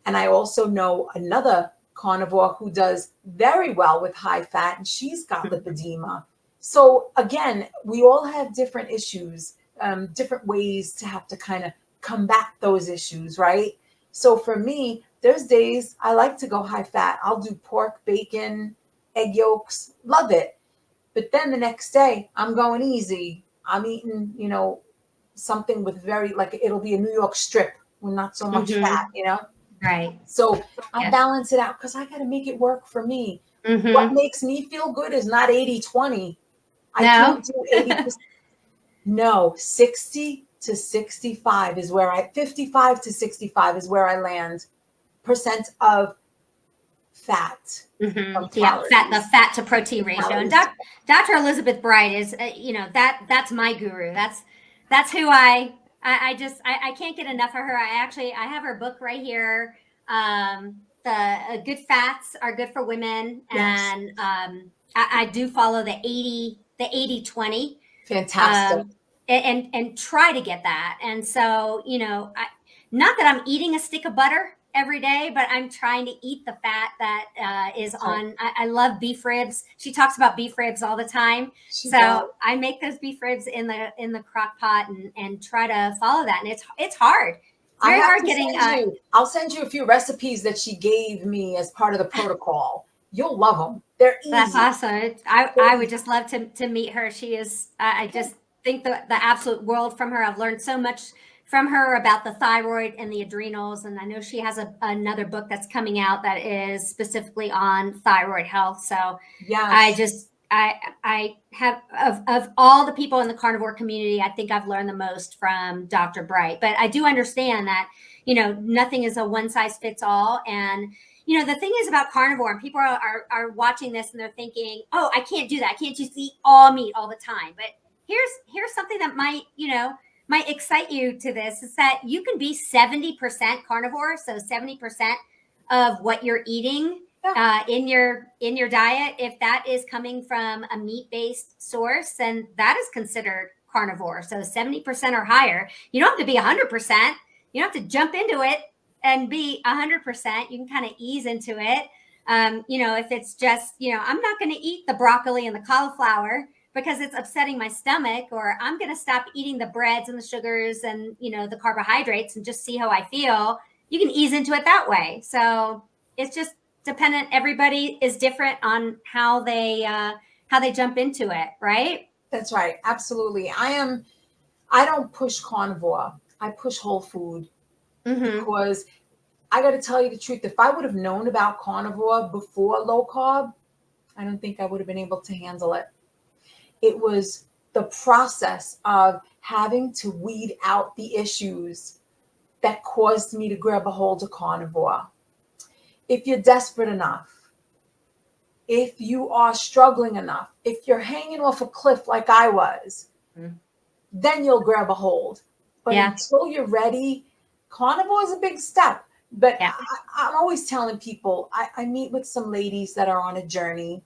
I also know another carnivore who does very well with high fat, and she's got lipedema. So again, we all have different issues, different ways to have to kind of combat those issues, right? So for me, there's days I like to go high fat. I'll do pork, bacon, egg yolks, love it. But then the next day I'm going easy. I'm eating, something with it'll be a New York strip with not so much fat, Right. So I balance it out because I got to make it work for me. What makes me feel good is not 80-20. I can't do 80%. No, 60 to 65 is where 55 to 65 is where I land percent of fat. Yeah, the fat to protein ratio. And Dr. Elizabeth Bright is, that's my guru. That's who I can't get enough of her. I have her book right here. The Good Fats Are Good for Women. Yes. And I do follow the 80-20. Fantastic. And try to get that. And so, not that I'm eating a stick of butter every day, but I'm trying to eat the fat that is on. I love beef ribs. She talks about beef ribs all the time. I make those beef ribs in the crock pot and try to follow that. And it's hard. It's very hard getting. I'll send you a few recipes that she gave me as part of the protocol. You'll love them. They're easy. That's awesome. I would just love to meet her. She is. I just think the absolute world from her. I've learned so much from her about the thyroid and the adrenals. And I know she has another book that's coming out that is specifically on thyroid health. So yes. I have, of all the people in the carnivore community, I think I've learned the most from Dr. Bright. But I do understand that, nothing is a one size fits all. And, the thing is about carnivore, and people are watching this and they're thinking, oh, I can't do that. I can't just eat all meat all the time. But here's something that might excite you to this, is that you can be 70% carnivore. So 70% of what you're eating in your diet, if that is coming from a meat-based source, then that is considered carnivore. So 70% or higher. You don't have to be 100%. You don't have to jump into it and be 100%. You can kind of ease into it. If it's just, I'm not going to eat the broccoli and the cauliflower because it's upsetting my stomach, or I'm going to stop eating the breads and the sugars and, the carbohydrates and just see how I feel. You can ease into it that way. So it's just dependent. Everybody is different on how they jump into it. Right. That's right. Absolutely. I don't push carnivore. I push whole food because I got to tell you the truth. If I would have known about carnivore before low carb, I don't think I would have been able to handle it. It was the process of having to weed out the issues that caused me to grab a hold of carnivore. If you're desperate enough, if you are struggling enough, if you're hanging off a cliff like I was, then you'll grab a hold. But until you're ready, carnivore is a big step. But I'm always telling people, I meet with some ladies that are on a journey.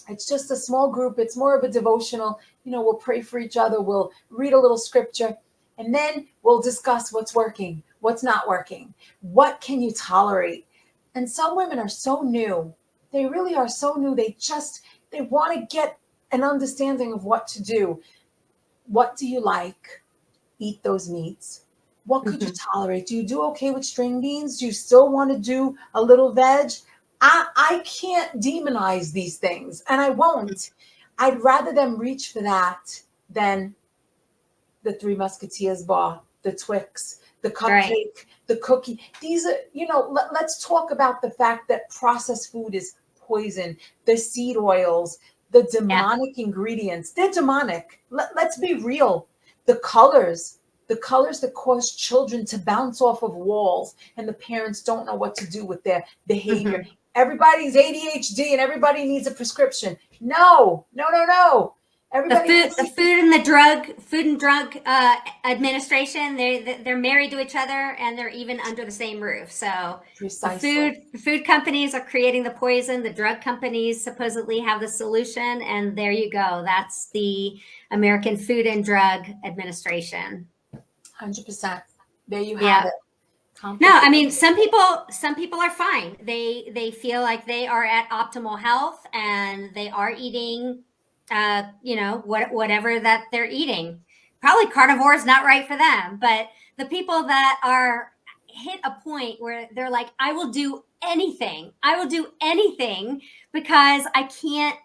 It's just a small group. It's more of a devotional. We'll pray for each other. We'll read a little scripture. And then we'll discuss what's working, what's not working. What can you tolerate? And some women are so new. They really are so new. They want to get an understanding of what to do. What do you like? Eat those meats. What could you tolerate? Do you do okay with string beans? Do you still want to do a little veg? I can't demonize these things, and I won't. I'd rather them reach for that than the Three Musketeers bar, the Twix, the cupcake, the cookie. These are, let's talk about the fact that processed food is poison, the seed oils, the demonic ingredients. They're demonic. Let's be real. The colors that cause children to bounce off of walls, and the parents don't know what to do with their behavior. Everybody's ADHD and everybody needs a prescription. No. Everybody. The Food and Drug Administration. They're married to each other and they're even under the same roof. So Precisely. the food companies are creating the poison. The drug companies supposedly have the solution, and there you go. That's the American Food and Drug Administration. 100%. There you have it. No, I mean, some people are fine. They feel like they are at optimal health and they are eating, whatever that they're eating. Probably carnivore is not right for them, but the people that are hit a point where they're like, I will do anything because I can't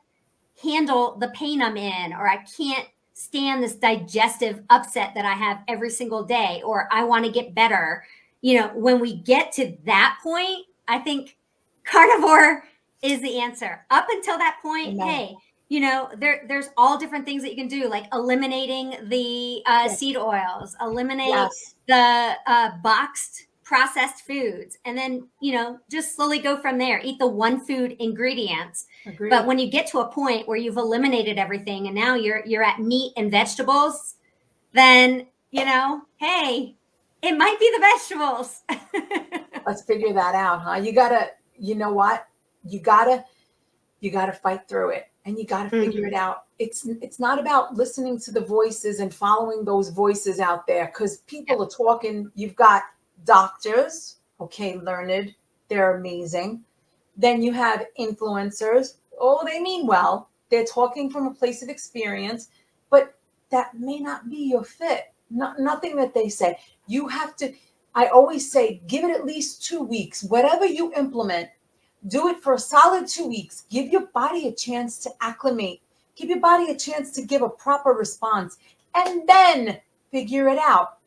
handle the pain I'm in, or I can't stand this digestive upset that I have every single day, or I want to get better. When we get to that point, I think carnivore is the answer. Up until that point, hey, there's all different things that you can do, like eliminating the seed oils, eliminate the boxed processed foods, and then, just slowly go from there. Eat the one food ingredients. Agreed. But when you get to a point where you've eliminated everything and now you're at meat and vegetables, then, hey, it might be the vegetables. Let's figure that out, huh? You gotta fight through it, and you gotta figure it out. It's not about listening to the voices and following those voices out there, because people are talking. You've got doctors, learned, they're amazing. Then you have influencers. Oh, they mean well. They're talking from a place of experience, but that may not be your fit. Nothing that they say. You have to, I always say, give it at least 2 weeks. Whatever you implement, do it for a solid 2 weeks. Give your body a chance to acclimate. Give your body a chance to give a proper response, and then figure it out.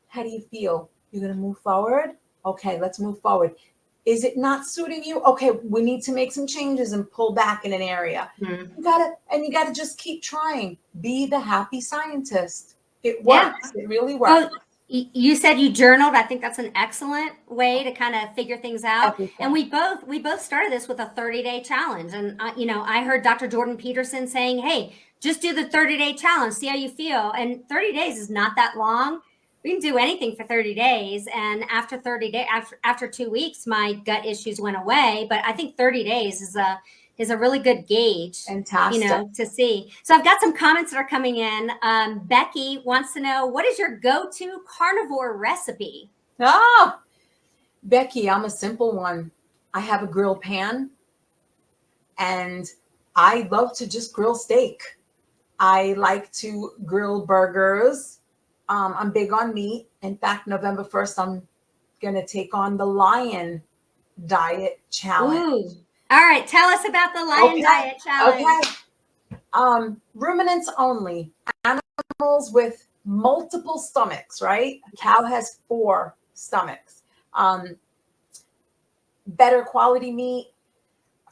How do you feel? You're going to move forward? Okay, let's move forward. Is it not suiting you? Okay, we need to make some changes and pull back in an area. You gotta just keep trying. Be the happy scientist. It works. It really works. Well, you said you journaled. I think that's an excellent way to kind of figure things out. Everything. And we both started this with a 30-day challenge. And I heard Dr. Jordan Peterson saying, "Hey, just do the 30-day challenge. See how you feel." And 30 days is not that long. We can do anything for 30 days. And after 2 weeks, my gut issues went away. But I think 30 days is is a really good gauge, Fantastic. to see. So I've got some comments that are coming in. Becky wants to know, what is your go-to carnivore recipe? Oh, Becky, I'm a simple one. I have a grill pan and I love to just grill steak. I like to grill burgers. I'm big on meat. In fact, November 1st, I'm going to take on the Lion Diet Challenge. Ooh. All right. Tell us about the Lion Diet Challenge. Okay. Ruminants only. Animals with multiple stomachs, right? A cow has 4 stomachs. Better quality meat.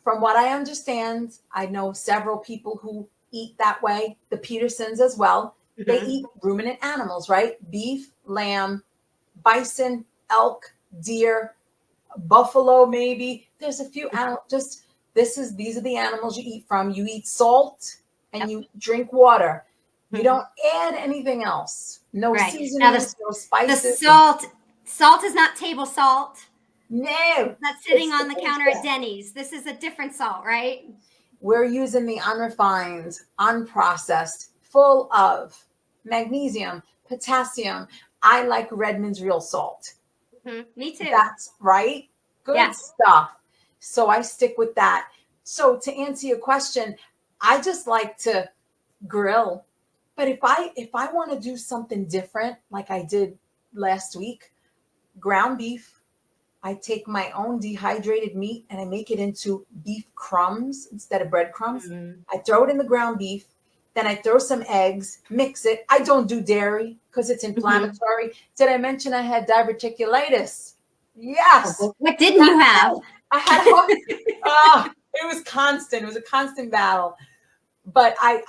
From what I understand, I know several people who eat that way. The Petersons as well. Mm-hmm. They eat ruminant animals, right? Beef, lamb, bison, elk, deer, buffalo, maybe. There's a few animals. These are the animals you eat from. You eat salt and you drink water. You don't add anything else. No seasonings, no spices. The salt is not table salt. No. It's not sitting on the counter at Denny's. This is a different salt, right? We're using the unrefined, unprocessed, full of magnesium, potassium. I like Redmond's real salt. Mm-hmm. Me too. That's right. Good stuff. So I stick with that. So to answer your question, I just like to grill. But if I want to do something different, like I did last week, ground beef, I take my own dehydrated meat and I make it into beef crumbs instead of breadcrumbs. Mm-hmm. I throw it in the ground beef. Then I throw some eggs, mix it. I don't do dairy because it's inflammatory. Mm-hmm. Did I mention I had diverticulitis? Yes. What didn't you have? I had it was constant. It was a constant battle. But I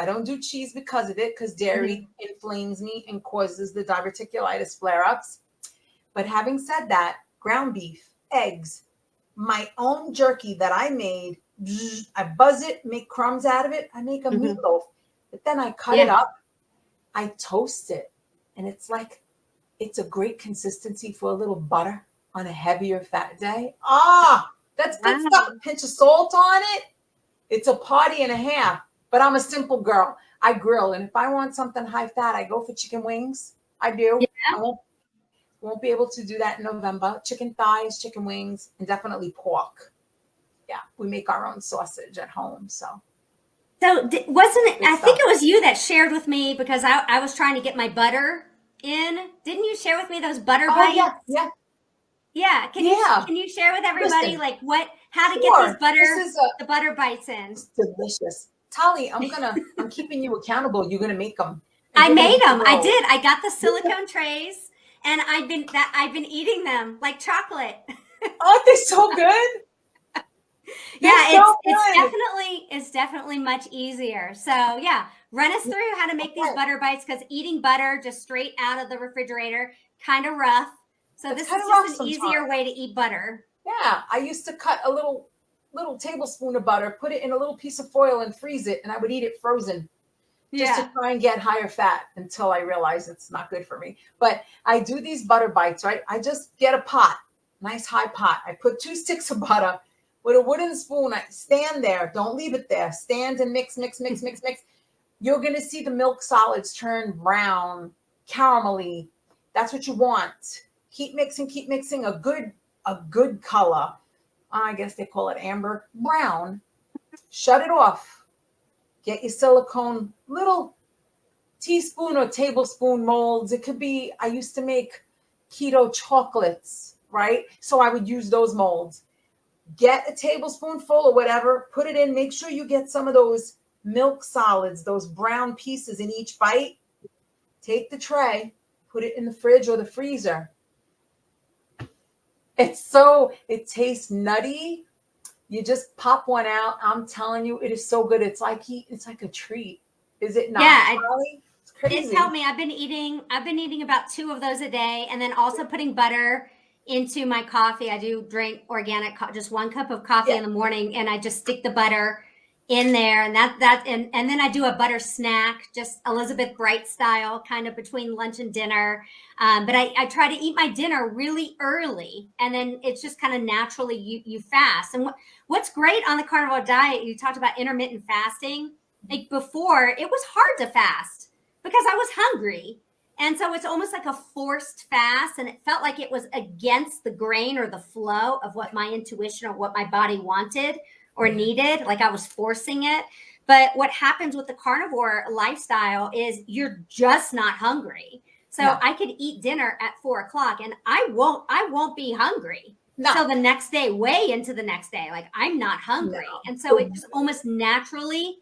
don't do cheese because of it, because dairy inflames me and causes the diverticulitis flare-ups. But having said that, ground beef, eggs, my own jerky that I made, I buzz it, make crumbs out of it. I make a meatloaf. But then I cut it up. I toast it. And it's a great consistency for a little butter on a heavier fat day. That's good stuff. A pinch of salt on it. It's a party and a half. But I'm a simple girl. I grill. And if I want something high fat, I go for chicken wings. I do. Yeah. I won't be able to do that in November. Chicken thighs, chicken wings, and definitely pork. Yeah, we make our own sausage at home. So wasn't it? I think it was you that shared with me, because I was trying to get my butter in. Didn't you share with me those butter bites? Yeah. Can you share with everybody how to get these the butter bites in? It's delicious. Tali, I'm keeping you accountable. You're gonna make them. I made them. I did. I got the silicone trays, and I've been eating them like chocolate. Aren't they so good? It's definitely much easier. So yeah, run us through how to make these butter bites, because eating butter just straight out of the refrigerator, kind of rough. So this is just an easier way to eat butter. Yeah, I used to cut a little tablespoon of butter, put it in a little piece of foil and freeze it, and I would eat it frozen. Just to try and get higher fat, until I realize it's not good for me. But I do these butter bites, right? I just get a pot, nice high pot. I put 2 sticks of butter with a wooden spoon. I stand there. Don't leave it there. Stand and mix. You're going to see the milk solids turn brown, caramelly. That's what you want. Keep mixing a good color. I guess they call it amber brown. Shut it off. Get your silicone little teaspoon or tablespoon molds. It could be, I used to make keto chocolates, right? So I would use those molds. Get a tablespoonful or whatever, put it in. Make sure you get some of those milk solids, those brown pieces in each bite. Take the tray, put it in the fridge or the freezer. It tastes nutty. You just pop one out. I'm telling you, it is so good. It's like a treat. Is it not? Yeah, it's crazy. It's helped me. I've been eating about 2 of those a day, and then also putting butter into my coffee. I do drink organic, just 1 cup of coffee in the morning, and I just stick the butter in there, and and then I do a butter snack, just Elizabeth Bright style, kind of between lunch and dinner. But I try to eat my dinner really early, and then it's just kind of naturally you fast. And what's great on the carnivore diet, you talked about intermittent fasting. Like before, it was hard to fast because I was hungry. And so it's almost like a forced fast, and it felt like it was against the grain or the flow of what my intuition or what my body wanted or needed, like I was forcing it. But what happens with the carnivore lifestyle is you're just not hungry. So No. I could eat dinner at 4 o'clock and I won't be hungry No. till the next day, way into the next day. Like I'm not hungry. No. And so it just almost naturally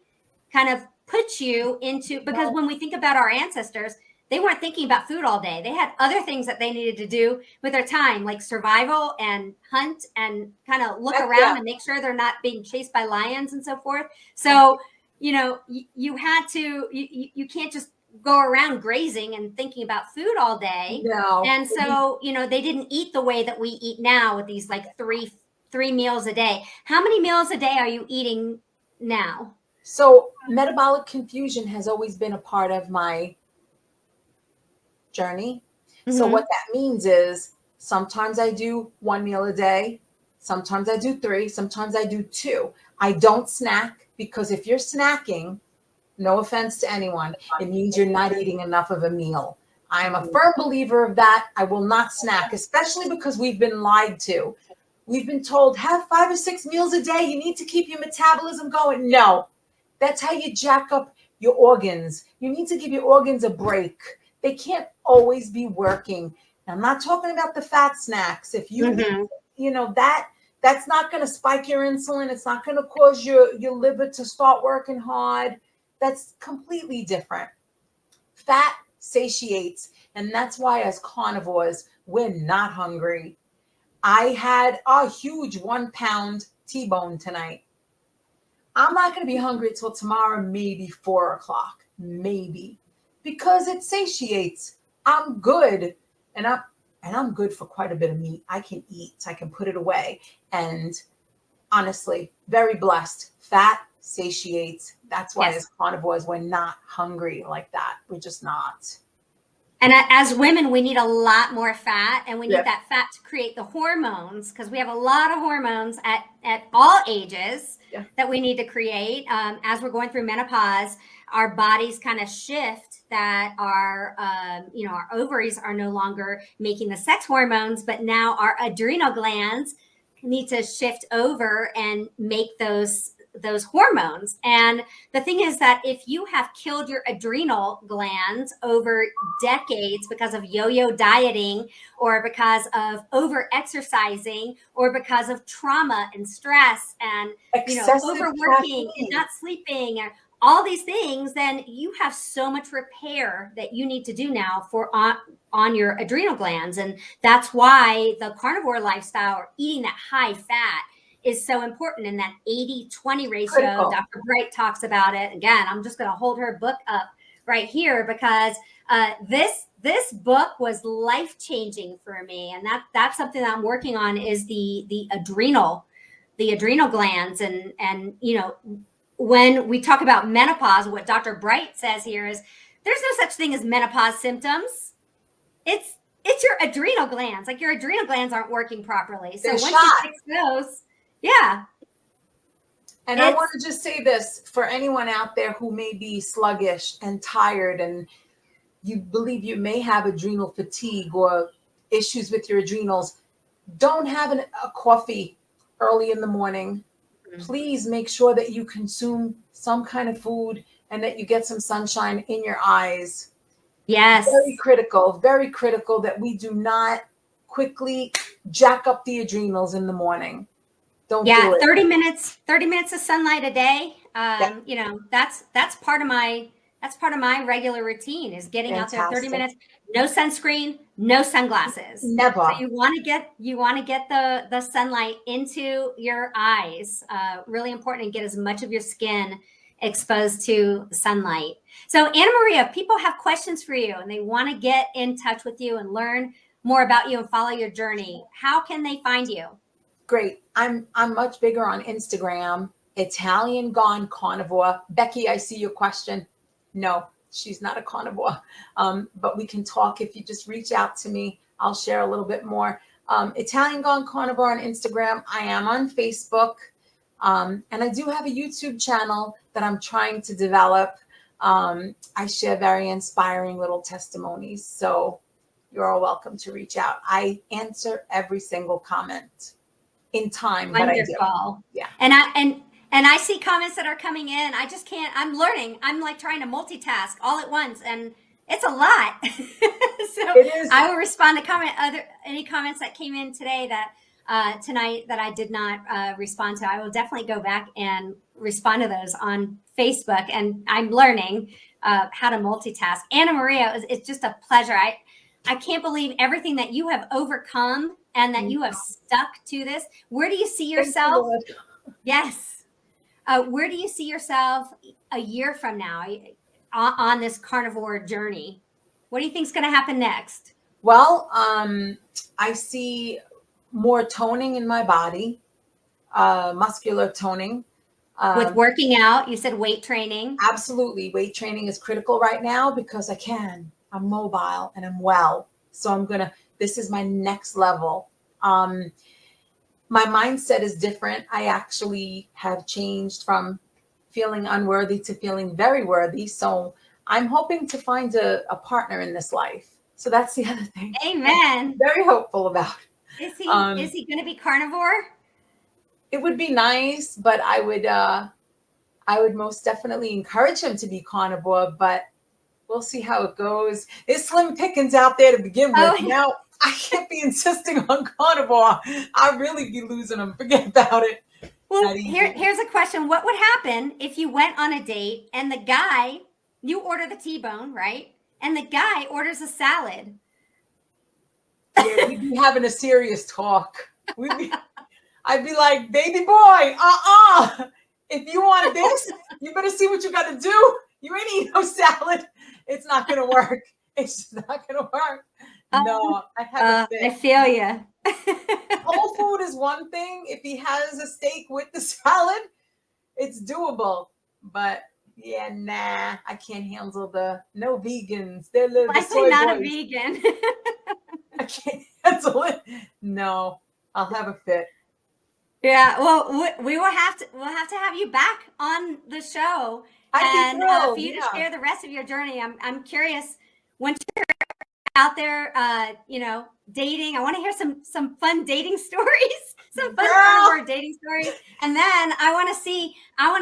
kind of puts you into, because when we think about our ancestors, they weren't thinking about food all day. They had other things that they needed to do with their time, like survival and hunt and kind of look around and make sure they're not being chased by lions and so forth. So, you know, you had to, you can't just go around grazing and thinking about food all day. No. And so, you know, they didn't eat the way that we eat now with these like three meals a day. How many meals a day are you eating now? So metabolic confusion has always been a part of my journey. So what that means is sometimes I do 1 meal a day, sometimes I do 3, sometimes I do 2. I don't snack, because if you're snacking, no offense to anyone, it means you're not eating enough of a meal. I am a firm believer of that. I will not snack, especially because we've been lied to. We've been told, have 5 or 6 meals a day. You need to keep your metabolism going. No, that's how you jack up your organs. You need to give your organs a break. They can't always be working. I'm not talking about the fat snacks. If you, you know, that's not going to spike your insulin. It's not going to cause your liver to start working hard. That's completely different. Fat satiates. And that's why as carnivores, we're not hungry. I had a huge 1 pound T-bone tonight. I'm not going to be hungry till tomorrow, maybe 4 o'clock, maybe, because it satiates. I'm good. And I'm good for quite a bit of meat. I can eat, I can put it away. And honestly, very blessed. Fat satiates. That's why as carnivores, we're not hungry like that. We're just not. And as women, we need a lot more fat, and we need that fat to create the hormones, because we have a lot of hormones at all ages that we need to create. As we're going through menopause, our bodies kind of shift that our, you know, our ovaries are no longer making the sex hormones, but now our adrenal glands need to shift over and make those hormones. And the thing is that if you have killed your adrenal glands over decades because of yo-yo dieting, or because of over exercising, or because of trauma and stress and overworking and not sleeping and all these things, then you have so much repair that you need to do now for on your adrenal glands. And that's why the carnivore lifestyle, or eating that high fat, is so important. In that 80-20 ratio, critical. Dr. Bright talks about it. Again, I'm just going to hold her book up right here, because this book was life-changing for me. And that's something that I'm working on, is the adrenal glands. And you know, when we talk about menopause, what Dr. Bright says here is there's no such thing as menopause symptoms. It's your adrenal glands. Like, your adrenal glands aren't working properly. So once you fix those, And I want to just say this for anyone out there who may be sluggish and tired, and you believe you may have adrenal fatigue or issues with your adrenals. Don't have a coffee early in the morning. Please make sure that you consume some kind of food and that you get some sunshine in your eyes. Yes. Very critical that we do not quickly jack up the adrenals in the morning. Don't do it. 30 minutes of sunlight a day. You know, that's part of my regular routine, is getting out there 30 minutes, no sunscreen, no sunglasses. Never. So you want to get the sunlight into your eyes. Really important, and get as much of your skin exposed to sunlight. So Anna Maria, people have questions for you, and they want to get in touch with you and learn more about you and follow your journey. How can they find you? Great. I'm much bigger on Instagram. Italian gone carnivore. Becky, I see your question. No, she's not a carnivore. But we can talk if you just reach out to me. I'll share a little bit more. Italian gone carnivore on Instagram. I am on Facebook. And I do have a YouTube channel that I'm trying to develop. I share very inspiring little testimonies. So you're all welcome to reach out. I answer every single comment in time. Wonderful. But I do. Yeah. And I see comments that are coming in. I just can't. I'm learning. I'm like trying to multitask all at once, and it's a lot. So It is. I will respond to any comments that came in today that tonight that I did not respond to. I will definitely go back and respond to those on Facebook. And I'm learning how to multitask. Anna Maria, it's just a pleasure. I can't believe everything that you have overcome and that you have stuck to this. Where do you see yourself? Yes. Where do you see yourself a year from now on this carnivore journey? What do you think is going to happen next? Well, I see more toning in my body, muscular toning. With working out, you said weight training. Absolutely. Weight training is critical right now because I'm mobile and I'm well. So this is my next level. My mindset is different. I actually have changed from feeling unworthy to feeling very worthy. So I'm hoping to find a partner in this life. So that's the other thing. Amen. I'm very hopeful about. Is he going to be carnivore? It would be nice, but I would most definitely encourage him to be carnivore, but we'll see how it goes. There's slim pickings out there to begin with. Oh. Now, I can't be insisting on carnivore. I'll really be losing them. Forget about it. Well, here's a question. What would happen if you went on a date and the guy, you order the T-bone, right? And the guy orders a salad. Yeah, we'd be having a serious talk. I'd be like, baby boy, if you want this, you better see what you got to do. You ain't eating no salad. It's not going to work. It's just not going to work. No, I have a fit. I feel you. Whole food is one thing. If he has a steak with the salad, it's doable. But yeah, nah, I can't handle no vegans. They're likely not a vegan. I can't handle it. No, I'll have a fit. Yeah, well, we'll have to have you back on the show and for you to share the rest of your journey. I'm curious once you're out there, dating. I want to hear some fun dating stories, some fun carnivore dating stories, and then I want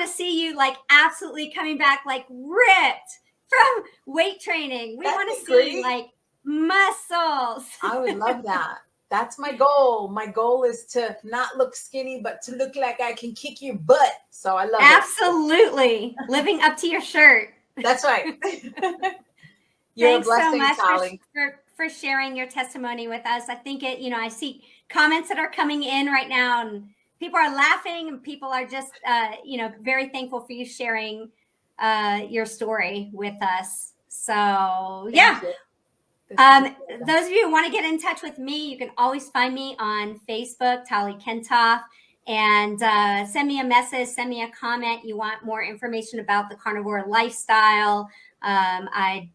to see you like absolutely coming back like ripped from weight training. We want to see like muscles. I would love that. That's my goal. My goal is to not look skinny, but to look like I can kick your butt. So I love it. Absolutely. Living up to your shirt. That's right. You're Thanks a blessing, so much Tali. for sharing your testimony with us. I think I see comments that are coming in right now and people are laughing and people are just, very thankful for you sharing your story with us. So, yeah. Those of you who want to get in touch with me, you can always find me on Facebook, Tali Kentoff, and send me a message, send me a comment. You want more information about the carnivore lifestyle. I'd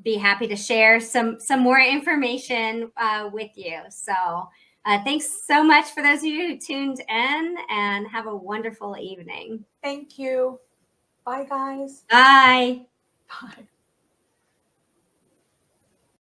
be happy to share some more information with you. So thanks so much for those of you who tuned in, and have a wonderful evening. Thank you. Bye, guys. Bye. Bye.